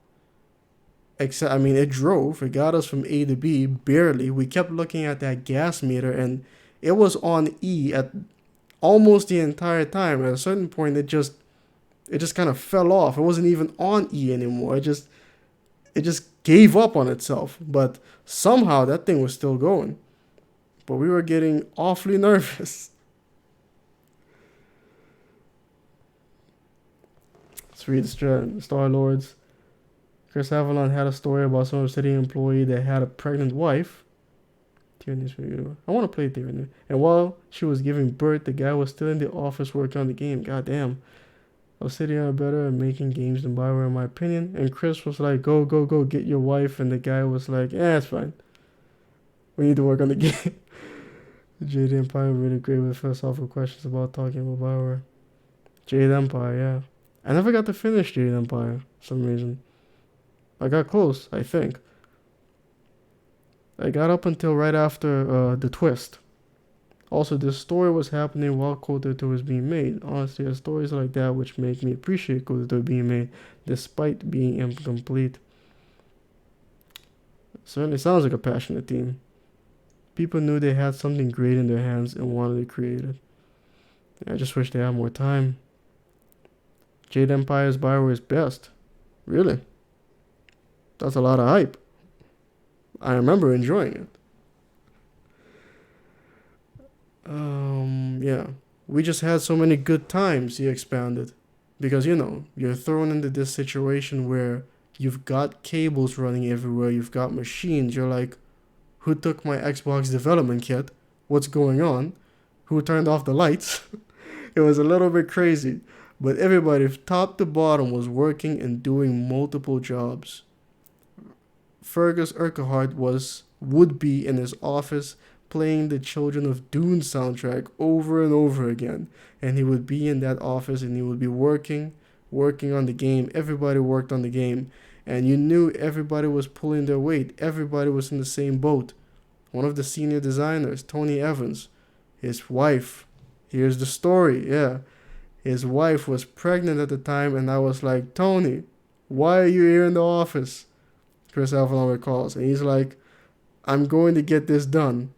Except, I mean, it drove, it got us from A to B barely. We kept looking at that gas meter, and it was on E at almost the entire time. At a certain point, it just kind of fell off. It wasn't even on E anymore. It just gave up on itself. But somehow that thing was still going. But we were getting awfully nervous. Let's read Star Lords. Chris Avalon had a story about some city employee that had a pregnant wife. I want to play Tyranny. And while she was giving birth, the guy was still in the office working on the game. God damn. City are better at making games than Bioware, in my opinion. And Chris was like, go, go, go, get your wife. And the guy was like, it's fine. We need to work on the game. Jade Empire really great with philosophical questions about talking about Bioware. Jade Empire, yeah. I never got to finish Jade Empire for some reason. I got close, I think. I got up until right after the twist. Also, this story was happening while Kota 2 was being made. Honestly, there are stories like that which make me appreciate Kota 2 being made, despite being incomplete. It certainly sounds like a passionate team. People knew they had something great in their hands and wanted to create it. I just wish they had more time. Jade Empire's Bioware's best. Really? That's a lot of hype. I remember enjoying it. Yeah. We just had so many good times, he expanded. Because, you're thrown into this situation where you've got cables running everywhere, you've got machines, you're like, who took my Xbox development kit? What's going on? Who turned off the lights? It was a little bit crazy. But everybody, top to bottom, was working and doing multiple jobs. Fergus Urquhart would be in his office playing the Children of Dune soundtrack over and over again. And he would be in that office and he would be working on the game. Everybody worked on the game. And you knew everybody was pulling their weight. Everybody was in the same boat. One of the senior designers, Tony Evans, his wife, here's the story, yeah. His wife was pregnant at the time, and I was like, Tony, why are you here in the office? Chris Avalon recalls. And he's like, I'm going to get this done.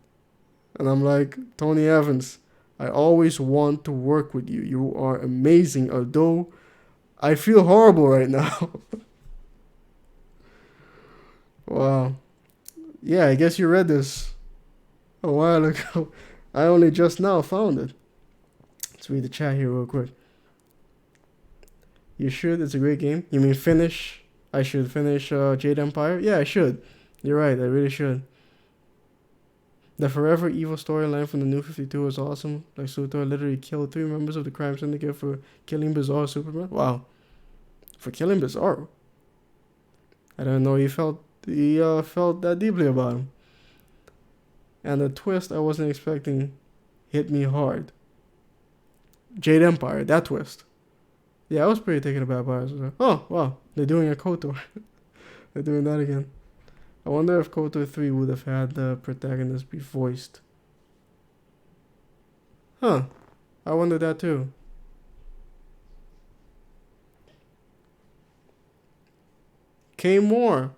And I'm like, Tony Evans, I always want to work with you. You are amazing, although I feel horrible right now. Wow. Yeah, I guess you read this a while ago. I only just now found it. Let's read the chat here real quick. You should. It's a great game. You mean finish? I should finish Jade Empire? Yeah, I should. You're right. I really should. The Forever Evil storyline from the New 52 was awesome. Like, Luthor literally killed 3 members of the crime syndicate for killing Bizarro Superman. Wow. For killing Bizarro. I didn't know he felt that deeply about him. And the twist I wasn't expecting hit me hard. Jade Empire, that twist. Yeah, I was pretty taken aback by it. I was like, oh, wow, they're doing a KOTOR. They're doing that again. I wonder if KOTOR 3 would have had the protagonist be voiced. Huh. I wonder that too. K Moore.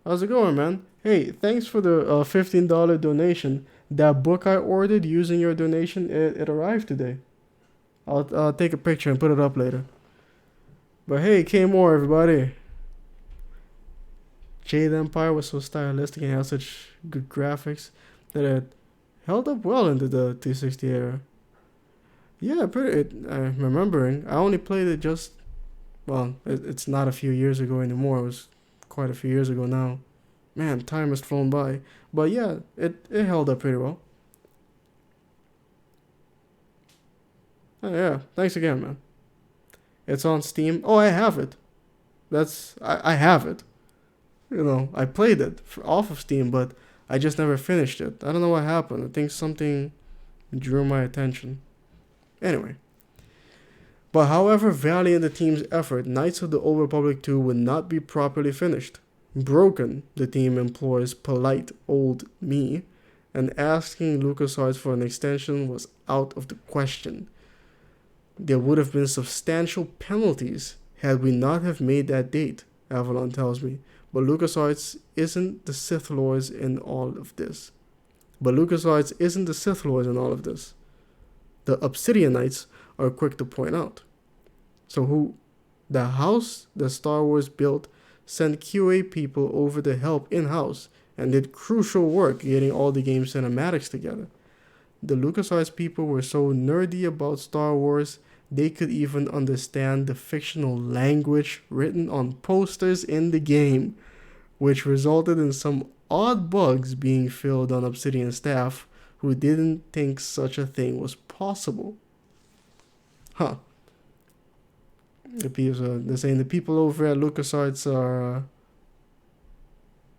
How's it going, man? Hey, thanks for the $15 donation. That book I ordered using your donation, it arrived today. I'll take a picture and put it up later. But hey, K Moore, everybody. Jade Empire was so stylistic and had such good graphics that it held up well into the 360 era. Yeah, I'm remembering. I only played it it's not a few years ago anymore. It was quite a few years ago now. Man, time has flown by. But yeah, it held up pretty well. Oh yeah, thanks again, man. It's on Steam. Oh, I have it. I have it. I played it off of Steam, but I just never finished it. I don't know what happened. I think something drew my attention. Anyway. But however valiant the team's effort, Knights of the Old Republic 2 would not be properly finished. Broken, the team implores polite old me, and asking LucasArts for an extension was out of the question. There would have been substantial penalties had we not have made that date, Avalon tells me. But LucasArts isn't the Sith Lords in all of this. The Obsidian Knights are quick to point out. So the house that Star Wars built sent QA people over to help in-house and did crucial work getting all the game cinematics together. The LucasArts people were so nerdy about Star Wars, they could even understand the fictional language written on posters in the game, which resulted in some odd bugs being filled on Obsidian staff who didn't think such a thing was possible. Huh. They're saying the people over at LucasArts are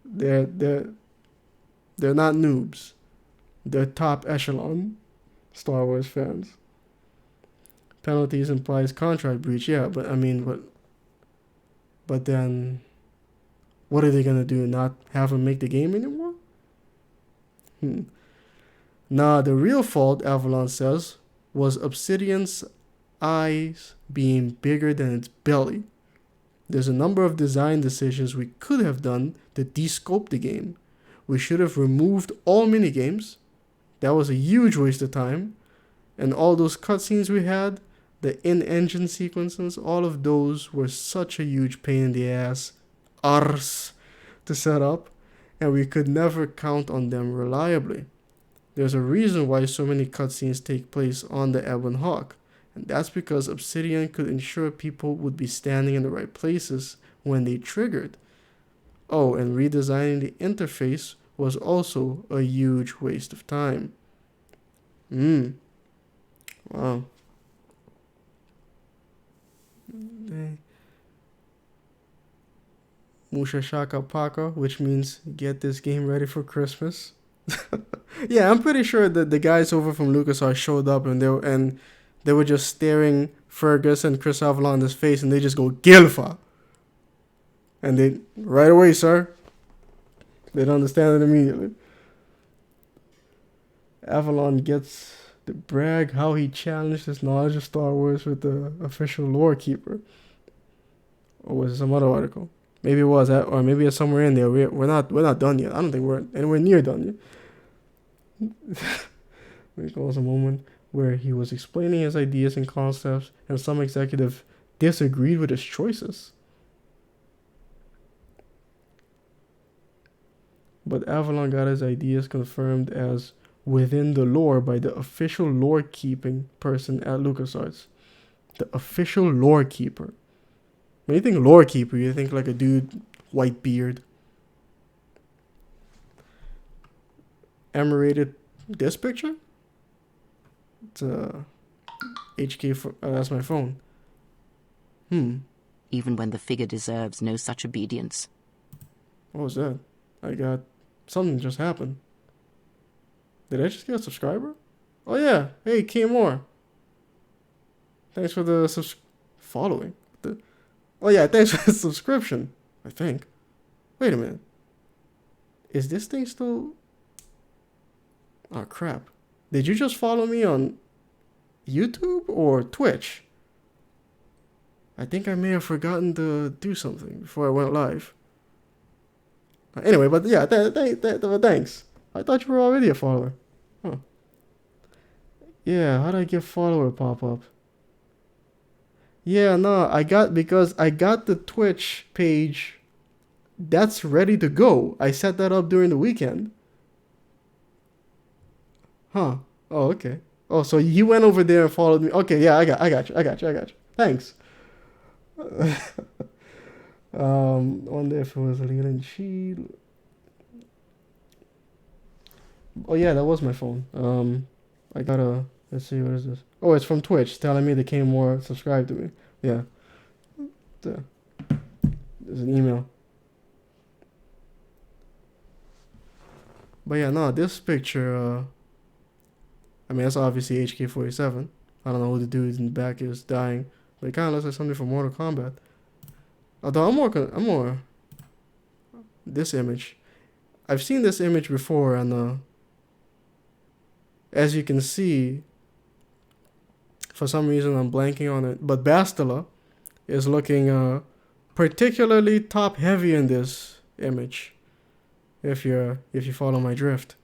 they're not noobs. They're top echelon Star Wars fans. Penalties implies contract breach, yeah, but I mean, but then what are they gonna do? Not have them make the game anymore? Nah, the real fault, Avalon says, was Obsidian's eyes being bigger than its belly. There's a number of design decisions we could have done to de-scope the game. We should have removed all minigames. That was a huge waste of time. And all those cutscenes we had, the in-engine sequences, all of those were such a huge pain in the ass, arse, to set up, and we could never count on them reliably. There's a reason why so many cutscenes take place on the Ebon Hawk, and that's because Obsidian could ensure people would be standing in the right places when they triggered. Oh, and redesigning the interface was also a huge waste of time. Wow. Musha Shaka Paka, which means get this game ready for Christmas. Yeah, I'm pretty sure that the guys over from LucasArts showed up and they were just staring Fergus and Chris Avalon in his face, and they just go, Gilfa! And they, right away, sir. They'd understand it immediately. Avalon gets to brag how he challenged his knowledge of Star Wars with the official lore keeper. Or was it some other article? Maybe it was that, or maybe it's somewhere in there. We're not done yet. I don't think we're anywhere near done yet. There was a moment where he was explaining his ideas and concepts, and some executive disagreed with his choices. But Avalon got his ideas confirmed as within the lore by the official lore keeping person at LucasArts. The official lore keeper. When you think lore keeper, you think like a dude, white beard. Emerated this picture? It's HK, that's my phone. Even when the figure deserves no such obedience. What was that? Something just happened. Did I just get a subscriber? Oh yeah, hey, Qinn Moore. Thanks for the following. Oh yeah, thanks for the subscription, I think. Wait a minute. Is this thing still... Oh crap. Did you just follow me on YouTube or Twitch? I think I may have forgotten to do something before I went live. Anyway, but yeah, thanks. I thought you were already a follower. Huh. Yeah, how did I get follower pop up? Yeah, no, because I got the Twitch page that's ready to go. I set that up during the weekend. Huh. Oh, okay. Oh, so you went over there and followed me. Okay, yeah, I got you. Thanks. Wonder if it was Leland Chi. Oh yeah, that was my phone. I gotta, let's see, what is this? Oh, it's from Twitch telling me they came more subscribed to me. Yeah. There's an email. But yeah, no, this picture, I mean, that's obviously HK-47. I don't know who the dude in the back is dying, but it kind of looks like something from Mortal Kombat. Although I'm more this image. I've seen this image before, and as you can see, for some reason I'm blanking on it. But Bastila is looking particularly top heavy in this image. If you follow my drift,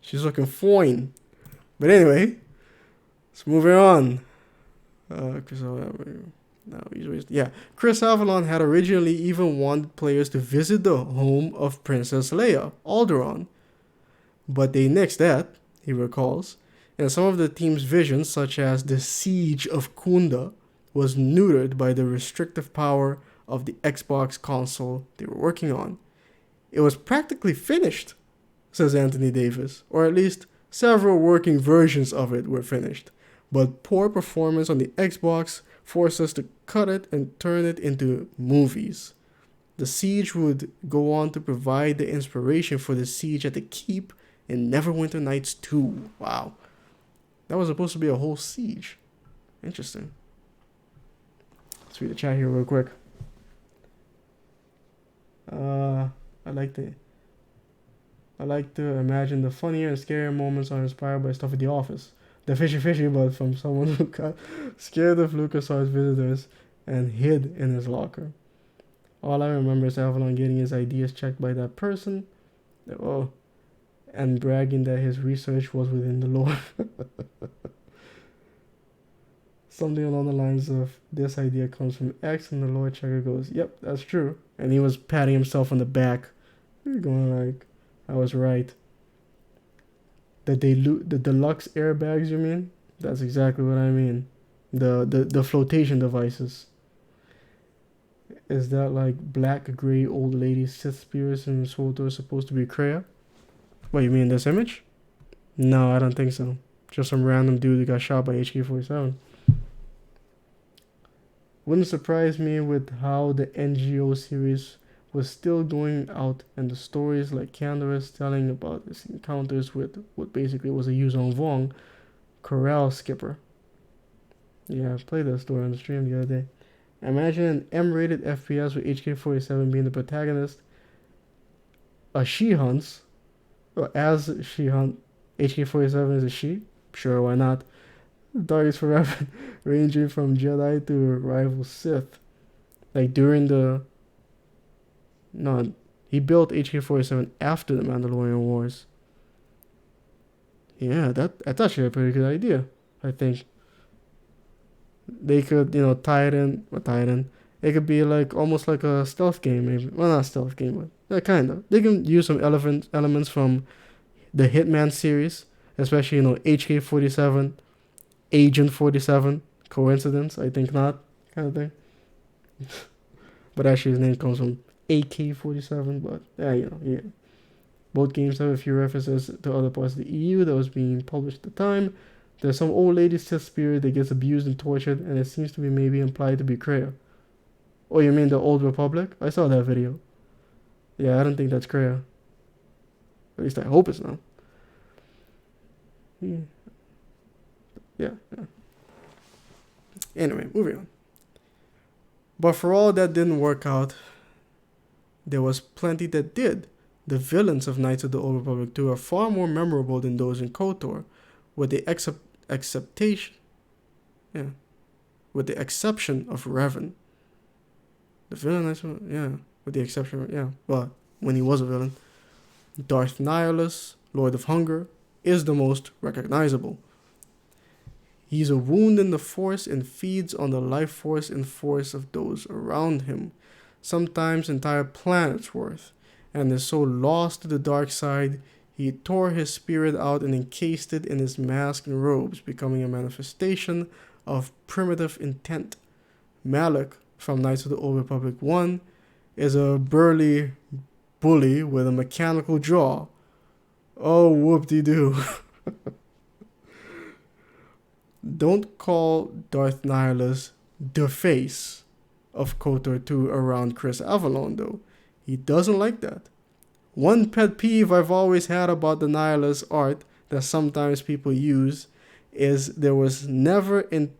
she's looking fine. But anyway, let's move on. Chris Avalon had originally even wanted players to visit the home of Princess Leia, Alderaan, but they nixed that, he recalls, and some of the team's visions, such as the Siege of Kunda, was neutered by the restrictive power of the Xbox console they were working on. It was practically finished, says Anthony Davis, or at least several working versions of it were finished, but poor performance on the Xbox forced us to cut it and turn it into movies. The Siege would go on to provide the inspiration for the Siege at the Keep in Neverwinter Nights 2. Wow. That was supposed to be a whole siege. Interesting. Let's read the chat here real quick. I like to imagine the funnier and scarier moments are inspired by stuff at the office. The fishy but from someone who got scared of LucasArts visitors and hid in his locker. All I remember is Avalon getting his ideas checked by that person, and bragging that his research was within the lore. Something along the lines of, this idea comes from X, and the lore checker goes, yep, that's true. And he was patting himself on the back, going like, I was right. The deluxe airbags, you mean? That's exactly what I mean. The flotation devices. Is that like black, gray, old lady Sith spirits in this photo are supposed to be Kreia? What, you mean this image? No, I don't think so. Just some random dude who got shot by HK-47. Wouldn't surprise me with how the NGO series was still going out, and the stories like Candaris telling about his encounters with what basically was a Yuzong Vong corral skipper. Yeah, I played that story on the stream the other day. Imagine an M-rated FPS with HK-47 being the protagonist. A she hunts, or as she hunt, HK-47 is a she? Sure, why not? Darkest Forever, ranging from Jedi to rival Sith. Like during the... No, he built HK-47 after the Mandalorian Wars. Yeah, that's actually a pretty good idea, I think. They could, tie it in. It could be like almost like a stealth game, maybe. Well, not stealth game, but kind of. They can use some elements from the Hitman series, especially, HK-47, Agent 47. Coincidence? I think not, kind of thing. But actually, his name comes from AK-47, but yeah. Both games have a few references to other parts of the EU that was being published at the time. There's some old lady Sith spirit that gets abused and tortured, and it seems to be maybe implied to be Kreia. Oh, you mean the Old Republic? I saw that video. Yeah, I don't think that's Kreia. At least I hope it's not. Yeah. Anyway, moving on. But for all that didn't work out, there was plenty that did. The villains of Knights of the Old Republic 2 are far more memorable than those in KOTOR, with the exception of Revan. The villain, with the exception, well, when he was a villain. Darth Nihilus, Lord of Hunger, is the most recognizable. He's a wound in the Force and feeds on the life force and force of those around him, sometimes entire planets worth, and is so lost to the dark side, he tore his spirit out and encased it in his mask and robes, becoming a manifestation of primitive intent. Malak, from Knights of the Old Republic 1, is a burly bully with a mechanical jaw. Oh, whoop-de-doo. Don't call Darth Nihilus the face of KOTOR 2 around Chris Avalon, though. He doesn't like that. One pet peeve I've always had about the Nihilist art that sometimes people use is it was never intended.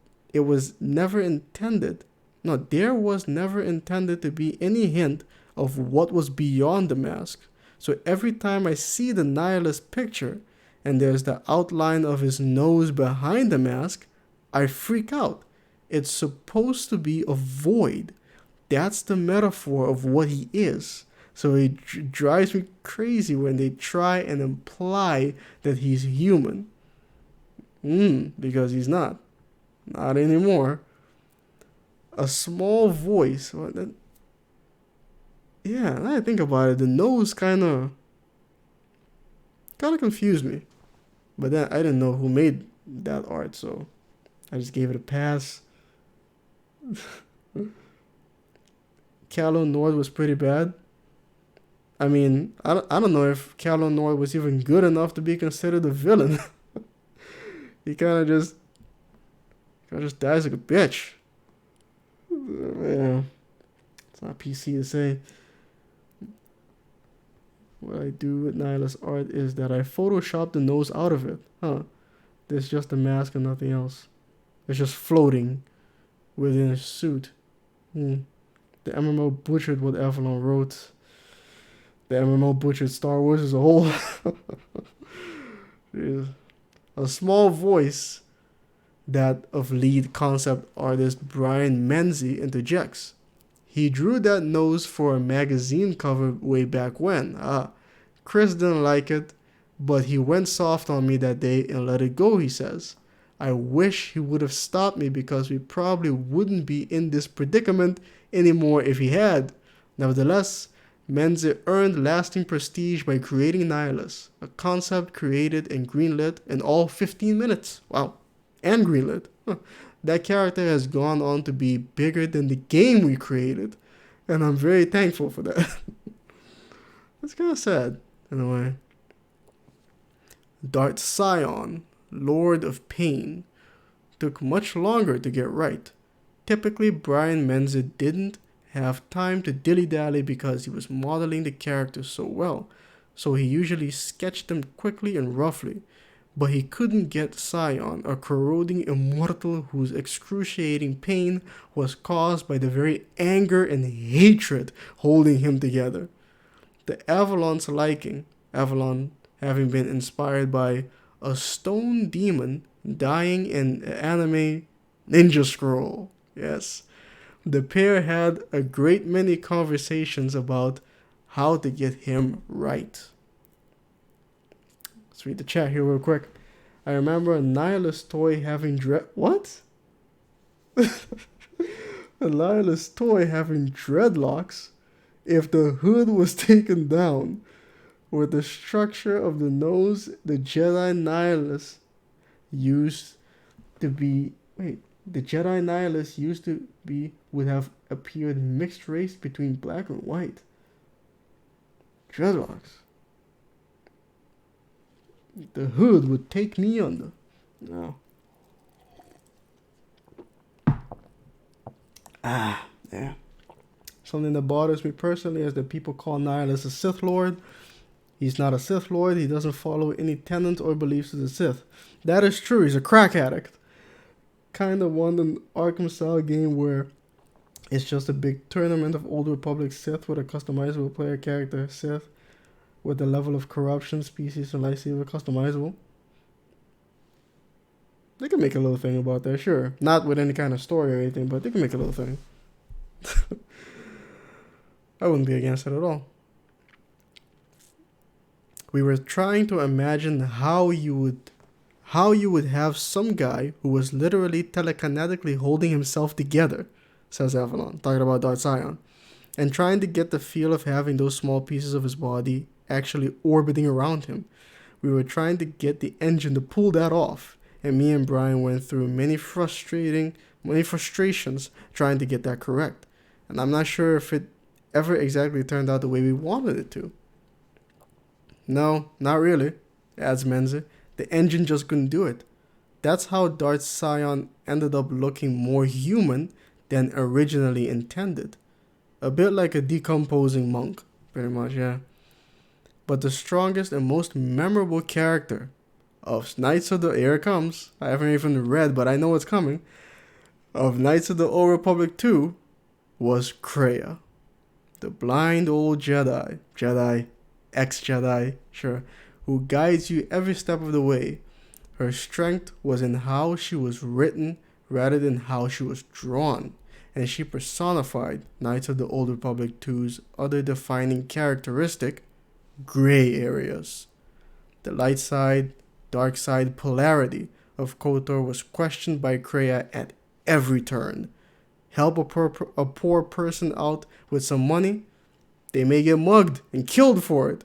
No, there was never intended to be any hint of what was beyond the mask. So every time I see the Nihilist picture and there's the outline of his nose behind the mask, I freak out. It's supposed to be a void. That's the metaphor of what he is. So it drives me crazy when they try and imply that he's human. Because he's not. Not anymore. A small voice. Yeah, now I think about it, the nose kind of confused me. But then I didn't know who made that art, so I just gave it a pass. Callow Nord was pretty bad. I mean, I don't know if Callow Nord was even good enough to be considered a villain. He kind of just dies like a bitch. Yeah, it's not PC to say. What I do with Nihilist art is that I Photoshop the nose out of it. There's just a mask and nothing else. It's just floating within a suit. The MMO butchered what Avalon wrote. The MMO butchered Star Wars as a whole. A small voice, that of lead concept artist Brian Menzies, interjects. He drew that nose for a magazine cover way back when. Chris didn't like it, but he went soft on me that day and let it go, he says. I wish he would have stopped me because we probably wouldn't be in this predicament anymore if he had. Nevertheless, Menzies earned lasting prestige by creating Nihilus, a concept created and greenlit in all 15 minutes. Wow. And greenlit. That character has gone on to be bigger than the game we created, and I'm very thankful for that. It's kind of sad, in a way. Darth Sion, Lord of Pain, took much longer to get right. Typically, Brian Menzies didn't have time to dilly-dally because he was modeling the character so well, so he usually sketched them quickly and roughly. But he couldn't get Sion, a corroding immortal whose excruciating pain was caused by the very anger and hatred holding him together. The Avalon's liking, Avalon having been inspired by a stone demon dying in anime Ninja Scroll. Yes. The pair had a great many conversations about how to get him right. Let's read the chat here real quick. I remember a Nihilist toy having what? A Nihilist toy having dreadlocks if the hood was taken down. With the structure of the nose, the Jedi Nihilist used to be... the Jedi Nihilist used to be would have appeared mixed race between black and white. Dreadlocks. The hood would take me under. No. Yeah. Something that bothers me personally is that people call Nihilus a Sith Lord. He's not a Sith Lord. He doesn't follow any tenets or beliefs of the Sith. That is true. He's a crack addict. Kind of want an Arkham-style game where it's just a big tournament of Old Republic Sith with a customizable player character Sith with the level of corruption, species, and lightsaber customizable. They can make a little thing about that, sure. Not with any kind of story or anything, but they can make a little thing. I wouldn't be against it at all. We were trying to imagine how you would have some guy who was literally telekinetically holding himself together, says Avalon, talking about Darth Sion, and trying to get the feel of having those small pieces of his body actually orbiting around him. We were trying to get the engine to pull that off, and me and Brian went through many frustrations trying to get that correct. And I'm not sure if it ever exactly turned out the way we wanted it to. No, not really, adds Menzies. The engine just couldn't do it. That's how Darth Sion ended up looking more human than originally intended. A bit like a decomposing monk, pretty much, yeah. But the strongest and most memorable character of Knights of the... Here it comes. I haven't even read, but I know it's coming. Of Knights of the Old Republic 2 was Kreia. The blind old Jedi, ex-Jedi, sure, who guides you every step of the way. Her strength was in how she was written rather than how she was drawn, and she personified Knights of the Old Republic 2's other defining characteristic, gray areas. The light side, dark side polarity of KOTOR was questioned by Kreia at every turn. Help a poor person out with some money, they may get mugged and killed for it.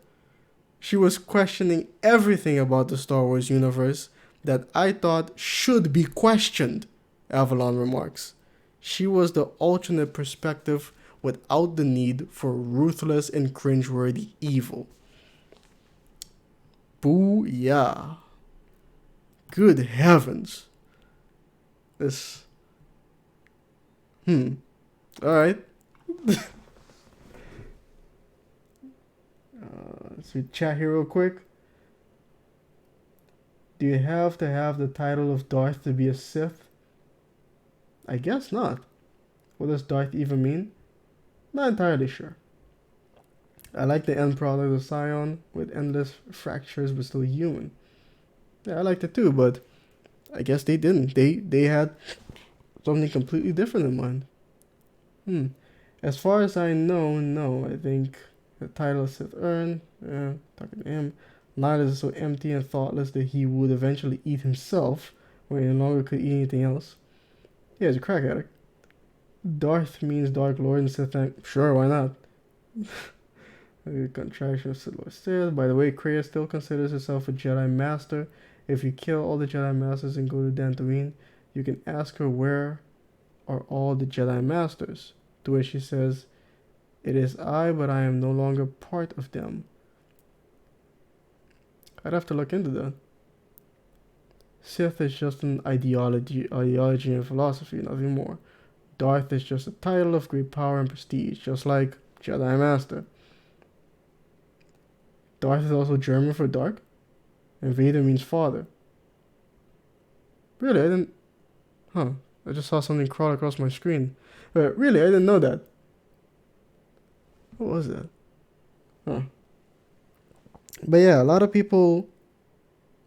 She was questioning everything about the Star Wars universe that I thought should be questioned, Avalon remarks. She was the alternate perspective without the need for ruthless and cringeworthy evil. Booyah. Good heavens. This... Alright. Let's read chat here real quick. Do you have to have the title of Darth to be a Sith? I guess not. What does Darth even mean? Not entirely sure. I like the end product of Scion with endless fractures but still human. Yeah, I liked it too, but I guess they didn't. They had something completely different in mind. As far as I know, no. I think the title is Sith earned. Talking to him. Nihilus is so empty and thoughtless that he would eventually eat himself when he no longer could eat anything else. Yeah, he's a crack addict. Darth means Dark Lord and Sith. Sure, why not? The contraction of Sith Lord Sith. By the way, Kreia still considers herself a Jedi Master. If you kill all the Jedi Masters and go to Dantooine, you can ask her where are all the Jedi Masters. To which she says, "It is I, but I am no longer part of them." I'd have to look into that. Sith is just an ideology and philosophy, nothing more. Darth is just a title of great power and prestige, just like Jedi Master. Darth is also German for dark, and Vader means father. Really, I didn't... I just saw something crawl across my screen. Really, I didn't know that. What was that? But yeah, a lot of people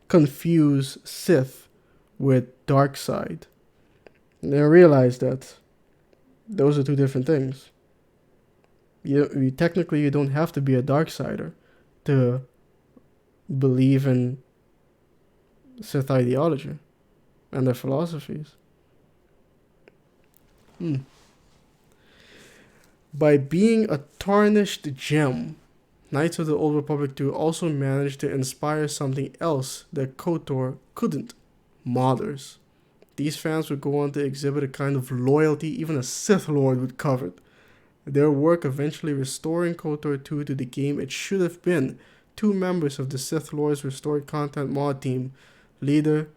confuse Sith with dark side. They realize that those are two different things. You technically you don't have to be a dark sider to believe in Sith ideology and their philosophies. By being a tarnished gem, Knights of the Old Republic 2 also managed to inspire something else that KOTOR couldn't: modders. These fans would go on to exhibit a kind of loyalty even a Sith Lord would covet. Their work eventually restoring KOTOR 2 to the game it should have been. Two members of the Sith Lord's restored content mod team, leader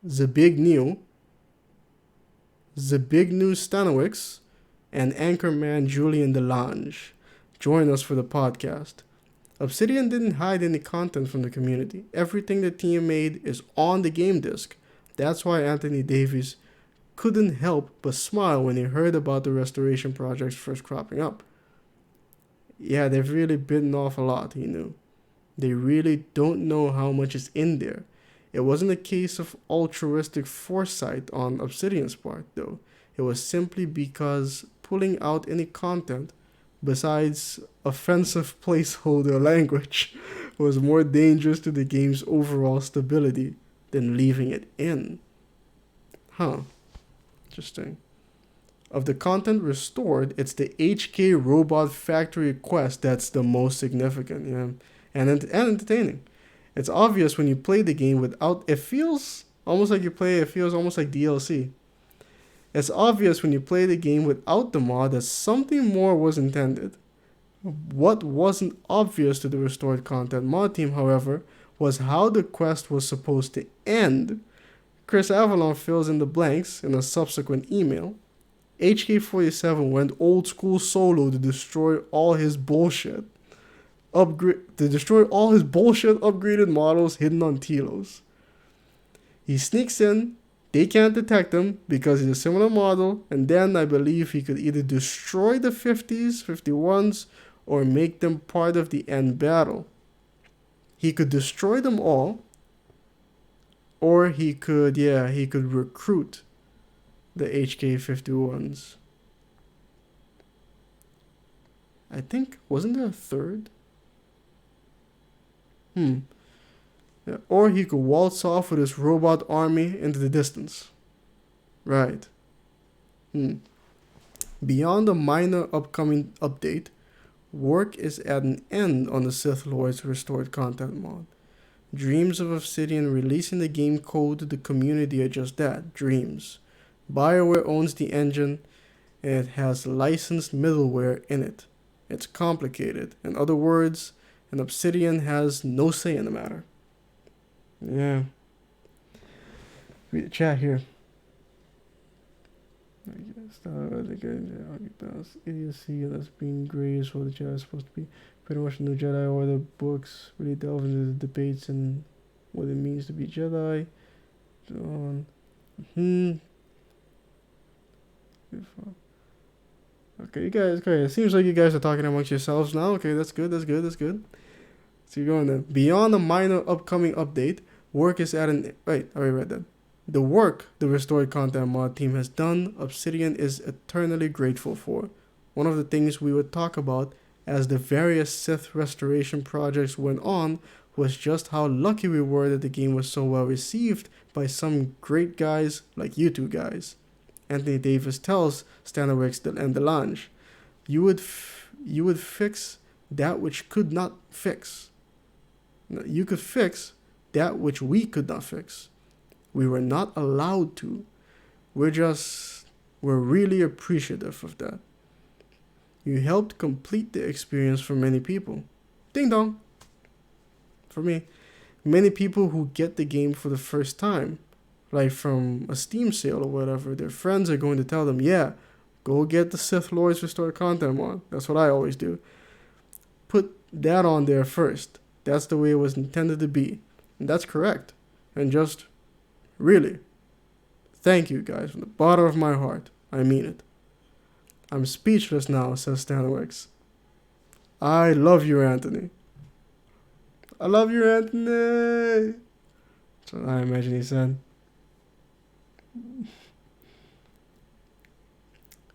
Zbigniew Stanowicz and anchorman Julian Delange, join us for the podcast. Obsidian didn't hide any content from the community. Everything the team made is on the game disc. That's why Anthony Davies couldn't help but smile when he heard about the restoration projects first cropping up. Yeah, they've really bitten off a lot, he knew. They really don't know how much is in there. It wasn't a case of altruistic foresight on Obsidian's part, though. It was simply because pulling out any content besides offensive placeholder language was more dangerous to the game's overall stability than leaving it in. Interesting. Of the content restored, it's the HK Robot Factory quest that's the most significant, and entertaining. It's obvious when you play the game without... It feels almost like DLC. It's obvious when you play the game without the mod that something more was intended. What wasn't obvious to the restored content mod team, however, was how the quest was supposed to end. Chris Avalon fills in the blanks in a subsequent email. HK-47 went old school solo to destroy all his bullshit. destroy all his bullshit upgraded models hidden on Telos. He sneaks in, they can't detect him because he's a similar model, and then I believe he could either destroy the 50s, 51s, or make them part of the end battle. He could destroy them all, or he could recruit the HK51s. I think, wasn't there a third? Yeah. Or he could waltz off with his robot army into the distance. Right. Beyond a minor upcoming update, work is at an end on the Sith Lord's restored content mod. Dreams of Obsidian releasing the game code to the community are just that, dreams. BioWare owns the engine, and it has licensed middleware in it. It's complicated. In other words, an Obsidian has no say in the matter. Yeah. Read the chat here. I guess idiocy that's being grazed for the Jedi is supposed to be pretty much the new Jedi Order books really delve into the debates and what it means to be Jedi. Okay, you guys. Okay, it seems like you guys are talking amongst yourselves now. Okay, that's good. So you're going then. Beyond a minor upcoming update, work is at an... Wait, I already read that. The work the restored content mod team has done, Obsidian is eternally grateful for. One of the things we would talk about as the various Sith restoration projects went on was just how lucky we were that the game was so well received by some great guys like you two guys. Anthony Davis tells Stanowix and Delange, you would fix that which could not fix. You could fix that which we could not fix. We were not allowed to. We're really appreciative of that. You helped complete the experience for many people. Ding dong. For me, many people who get the game for the first time, like from a Steam sale or whatever, their friends are going to tell them, yeah, go get the Sith Lord's restored content mod. That's what I always do. Put that on there first. That's the way it was intended to be. And that's correct. And just, really, thank you guys from the bottom of my heart. I mean it. I'm speechless now, says Stanowix. I love you, Anthony. I love you, Anthony. That's what I imagine he said.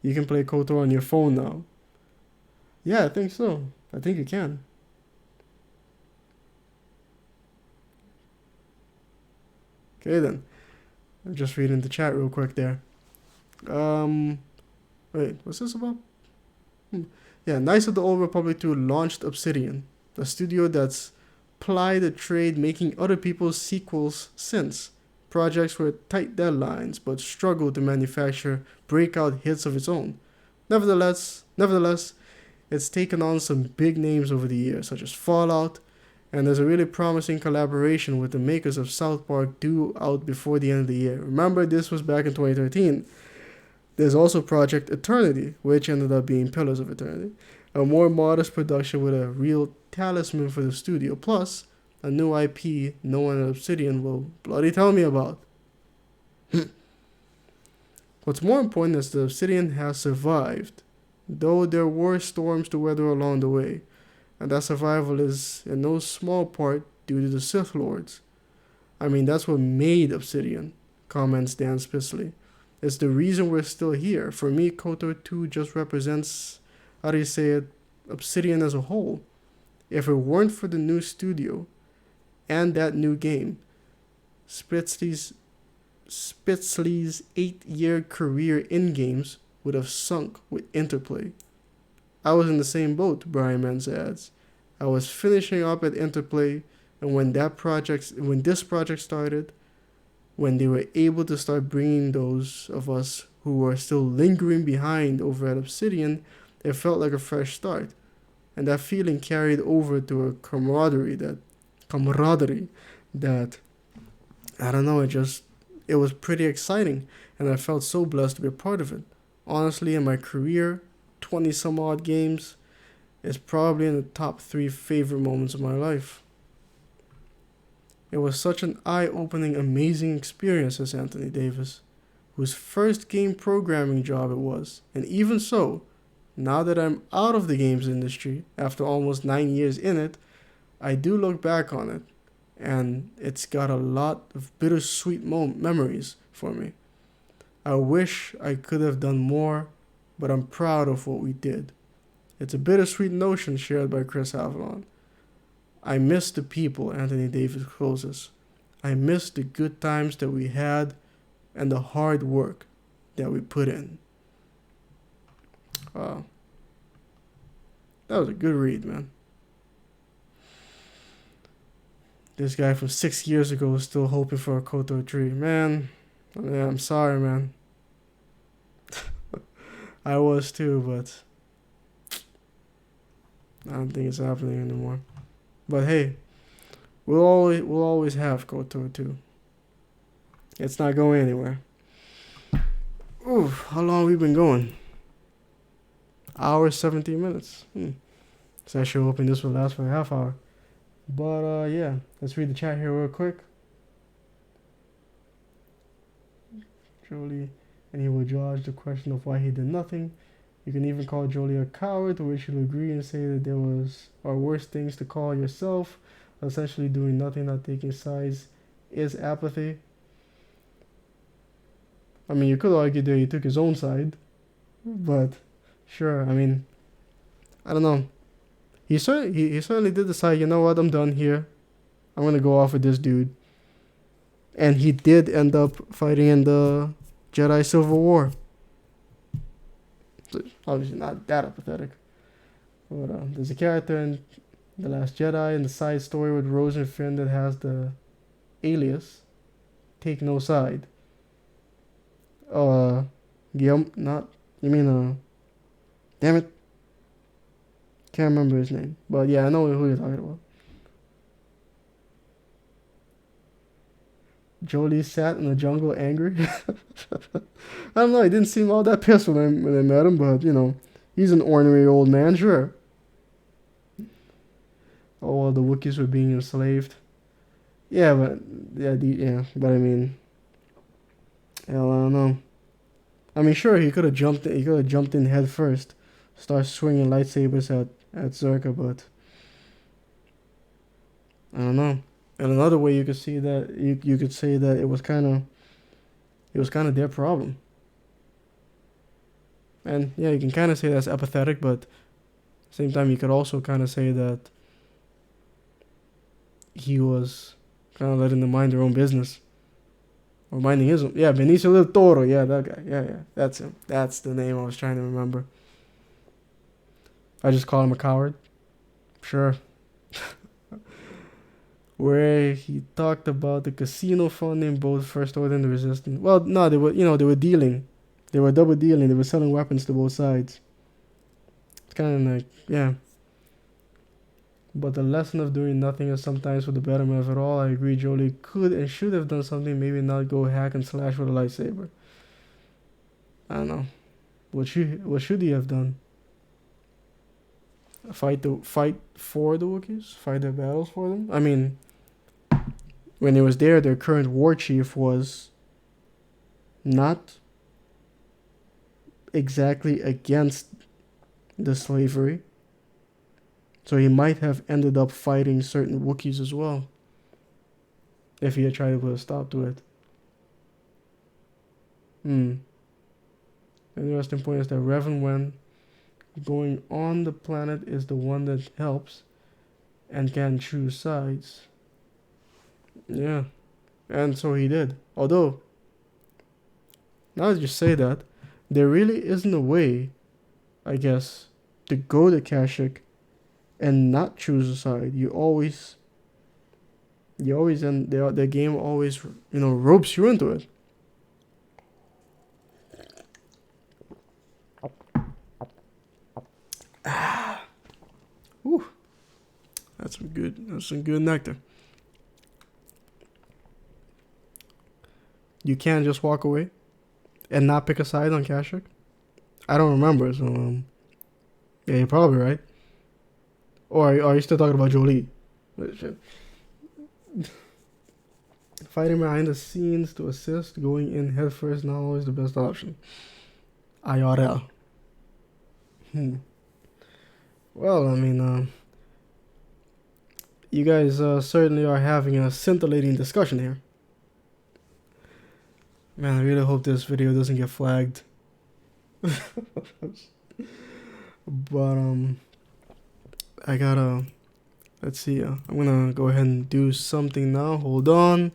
You can play KOTOR on your phone now. Yeah, I think so. I think you can. Okay then. I'm just reading the chat real quick there. Wait, what's this about? Yeah, Knights of the Old Republic 2 launched Obsidian, a studio that's plied a trade making other people's sequels since. Projects with tight deadlines, but struggled to manufacture breakout hits of its own. Nevertheless, it's taken on some big names over the years, such as Fallout, and there's a really promising collaboration with the makers of South Park due out before the end of the year. Remember, this was back in 2013. There's also Project Eternity, which ended up being Pillars of Eternity, a more modest production with a real talisman for the studio, plus a new IP no one at Obsidian will bloody tell me about. What's more important is that Obsidian has survived, though there were storms to weather along the way, and that survival is in no small part due to the Sith Lords. I mean, that's what made Obsidian, comments Dan Spisley. It's the reason we're still here. For me, KOTOR 2 just represents, Obsidian as a whole. If it weren't for the new studio and that new game, Spitzley's 8-year career in games would have sunk with Interplay. I was in the same boat, Brian Mans adds. I was finishing up at Interplay, and when this project started, when they were able to start bringing those of us who were still lingering behind over at Obsidian, it felt like a fresh start. And that feeling carried over to a camaraderie that, I don't know, it was pretty exciting, and I felt so blessed to be a part of it. Honestly, in my career, 20 some odd games, is probably in the top 3 favorite moments of my life. It was such an eye-opening, amazing experience as Anthony Davis, whose first game programming job it was. And even so, now that I'm out of the games industry, after almost 9 years in it, I do look back on it, and it's got a lot of bittersweet memories for me. I wish I could have done more, but I'm proud of what we did. It's a bittersweet notion shared by Chris Avalon. I miss the people, Anthony Davis closes. I miss the good times that we had and the hard work that we put in. Wow. That was a good read, man. This guy from 6 years ago is still hoping for a Koto tree. Man, yeah, I'm sorry, man. I was too, but I don't think it's happening anymore. But hey, we'll always have Koto 2. It's not going anywhere. Ooh, how long have we been going? Hour 17 minutes. So I actually hoping this will last for a half hour. But yeah, let's read the chat here real quick. Jolie, and he will dodge the question of why he did nothing. You can even call Jolie a coward, to which you'll agree and say that there are worse things to call yourself. Essentially doing nothing, not taking sides, is apathy. I mean, you could argue that he took his own side, but sure. I mean, I don't know. He certainly did decide, you know what, I'm done here. I'm gonna go off with this dude. And he did end up fighting in the Jedi Civil War. So obviously not that apathetic. But there's a character in The Last Jedi in the side story with Rose and Finn that has the alias "Take No Side." Guillaume, not you mean damn it, can't remember his name. But yeah, I know who you're talking about. Jolie sat in the jungle angry. I don't know, he didn't seem all that pissed when I met him, but you know, he's an ornery old man, sure. Oh, well, the Wookiees were being enslaved. Yeah, but but I mean, hell, I don't know. I mean, sure, he could have jumped in head first, start swinging lightsabers at Zerka, but I don't know. And another way you could see that you could say that it was kind of their problem. And yeah, you can kind of say that's apathetic, but at the same time you could also kind of say that he was kind of letting them mind their own business. Or minding his own. Yeah, Benicio del Toro. Yeah, that guy. Yeah, that's him. That's the name I was trying to remember. I just call him a coward. Sure. Where he talked about the casino funding both First Order and the Resistance. Well, no, they were dealing. They were double dealing. They were selling weapons to both sides. It's kind of like, yeah. But the lesson of doing nothing is sometimes for the betterment of it all. I agree Jolie could and should have done something, maybe not go hack and slash with a lightsaber. I don't know. What should he have done? Fight for the Wookiees? Fight their battles for them? I mean, when he was there, their current war chief was not exactly against the slavery. So he might have ended up fighting certain Wookiees as well, if he had tried to put a stop to it. The interesting point is that Revan, when going on the planet, is the one that helps and can choose sides. Yeah, and so he did. Although, now that you say that, there really isn't a way, I guess, to go to Kashyyyk and not choose a side. You always and the game always, ropes you into it. Ooh, that's some good nectar. You can't just walk away and not pick a side on Kashyyyk. I don't remember, so yeah, you're probably right. Or are you still talking about Jolie? Fighting behind the scenes to assist, going in head first, not always the best option. IRL. Well, I mean, you guys certainly are having a scintillating discussion here. Man, I really hope this video doesn't get flagged. But I gotta, let's see, I'm gonna go ahead and do something now. Hold on.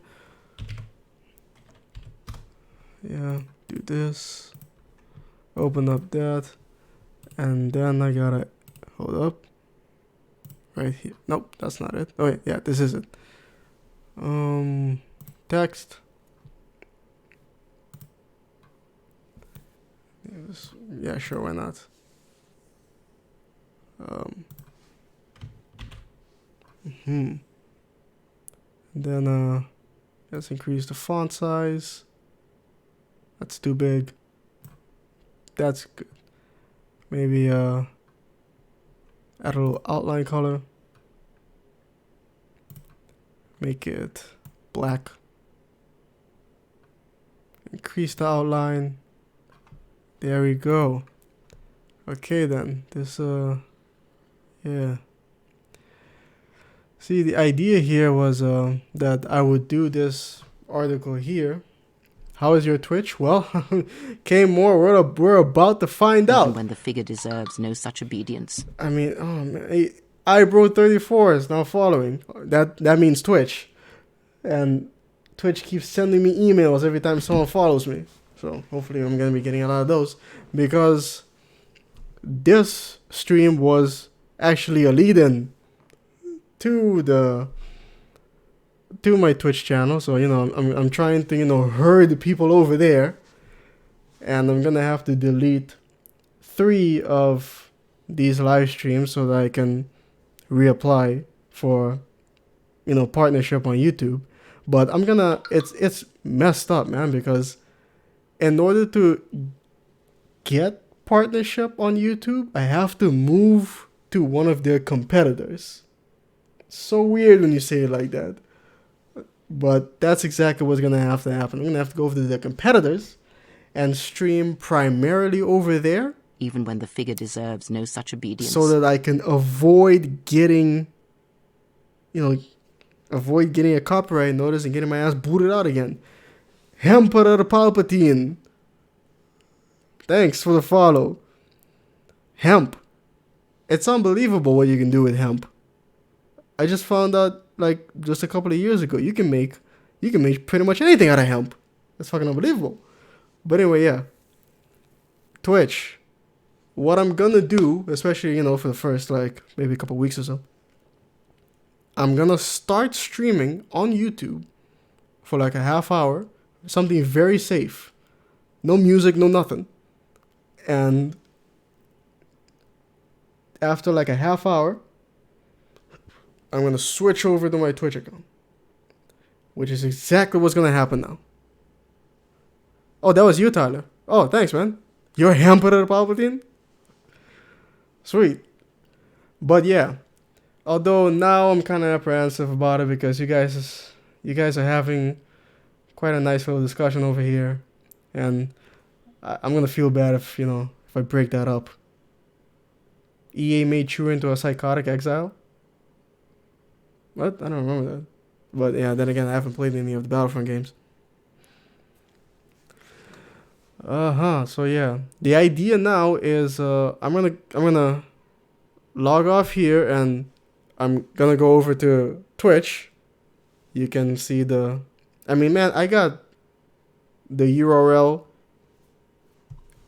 Yeah, do this. Open up that. And then I gotta, hold up. Right here. Nope, that's not it. Oh wait, yeah, this is it. Text. Yeah, sure, why not? Then let's increase the font size. That's too big. That's good. Maybe add a little outline color. Make it black. Increase the outline. There we go. Okay then, this yeah. See, the idea here was that I would do this article here. How is your Twitch? Well, K more, we're about to find out. Even when the figure deserves no such obedience. I mean, oh man, iBro34 is now following. That means Twitch, and Twitch keeps sending me emails every time someone follows me. So hopefully I'm gonna be getting a lot of those, because this stream was actually a lead-in to my Twitch channel. So you know, I'm trying to herd people over there, and I'm gonna have to delete 3 of these live streams so that I can reapply for partnership on YouTube. But it's messed up, man, because in order to get partnership on YouTube, I have to move to one of their competitors. So weird when you say it like that. But that's exactly what's going to have to happen. I'm going to have to go over to their competitors and stream primarily over there. Even when the figure deserves no such obedience. So that I can avoid getting a copyright notice and getting my ass booted out again. Emperor Palpatine. Thanks for the follow. Hemp. It's unbelievable what you can do with hemp. I just found out just a couple of years ago. You can make pretty much anything out of hemp. That's fucking unbelievable. But anyway, yeah. Twitch. What I'm gonna do, especially, for the first maybe a couple of weeks or so, I'm gonna start streaming on YouTube for a half hour. Something very safe. No music, no nothing. And after a half hour, I'm going to switch over to my Twitch account, which is exactly what's going to happen now. Oh, that was you, Tyler. Oh, thanks, man. You're Emperor Palpatine? Sweet. But yeah, although now I'm kind of apprehensive about it because you guys are having quite a nice little discussion over here, and I'm going to feel bad if I break that up. EA made Chewie into a psychotic exile? What? I don't remember that. But yeah, then again, I haven't played any of the Battlefront games. So yeah, the idea now is I'm gonna log off here, and I'm gonna go over to Twitch. You can see I got the URL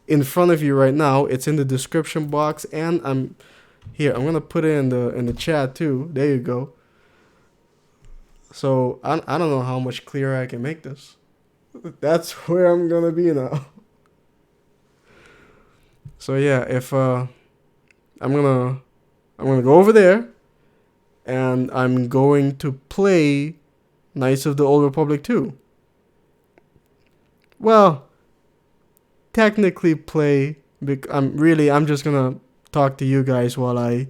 in front of you right now. It's in the description box, and I'm gonna put it in the chat too. There you go. So I don't know how much clearer I can make this. That's where I'm gonna be now. So yeah, if I'm gonna go over there, and I'm going to play Knights of the Old Republic 2. Well, technically play. I'm just gonna talk to you guys while I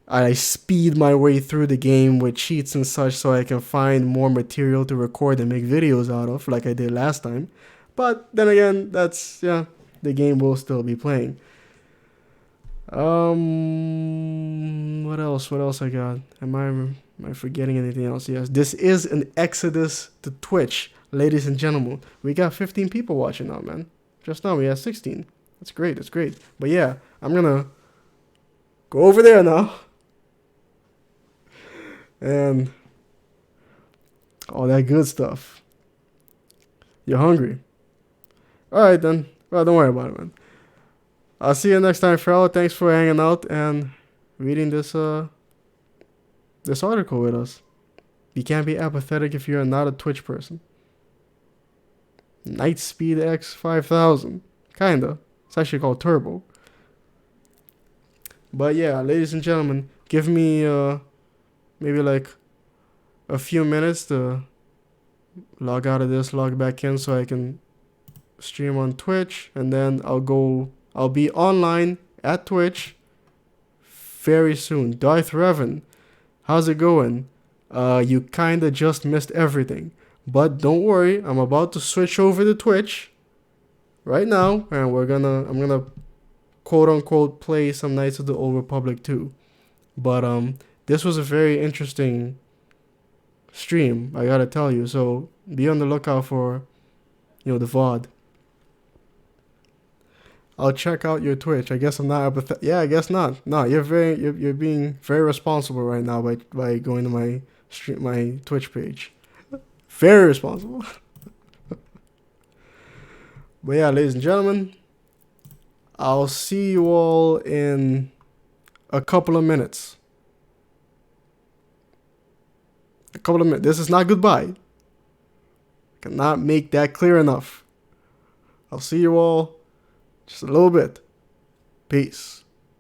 I speed my way through the game with cheats and such so I can find more material to record and make videos out of, like I did last time. But then again, the game will still be playing. What else? What else I got? Am I forgetting anything else? Yes, this is an exodus to Twitch, ladies and gentlemen. We got 15 people watching now, man. Just now we had 16. That's great. That's great. But yeah, I'm gonna go over there now. And all that good stuff. You're hungry? Alright then. Well, don't worry about it, man. I'll see you next time, Farrell. Thanks for hanging out and reading this article with us. You can't be apathetic if you're not a Twitch person. Nightspeed X 5000. Kinda. It's actually called Turbo. But yeah, ladies and gentlemen, give me maybe like a few minutes to log out of this, log back in so I can stream on Twitch, and then I'll be online at Twitch very soon. Darth Revan, how's it going? You kinda just missed everything. But don't worry, I'm about to switch over to Twitch right now, and I'm gonna quote unquote play some Knights of the Old Republic 2. But this was a very interesting stream, I gotta tell you. So be on the lookout for, the VOD. I'll check out your Twitch. I guess I'm not apathetic. Yeah, I guess not. No, you're being very responsible right now by going to my Twitch page. Very responsible. But yeah, ladies and gentlemen, I'll see you all in a couple of minutes. This is not goodbye. I cannot make that clear enough. I'll see you all just a little bit. Peace.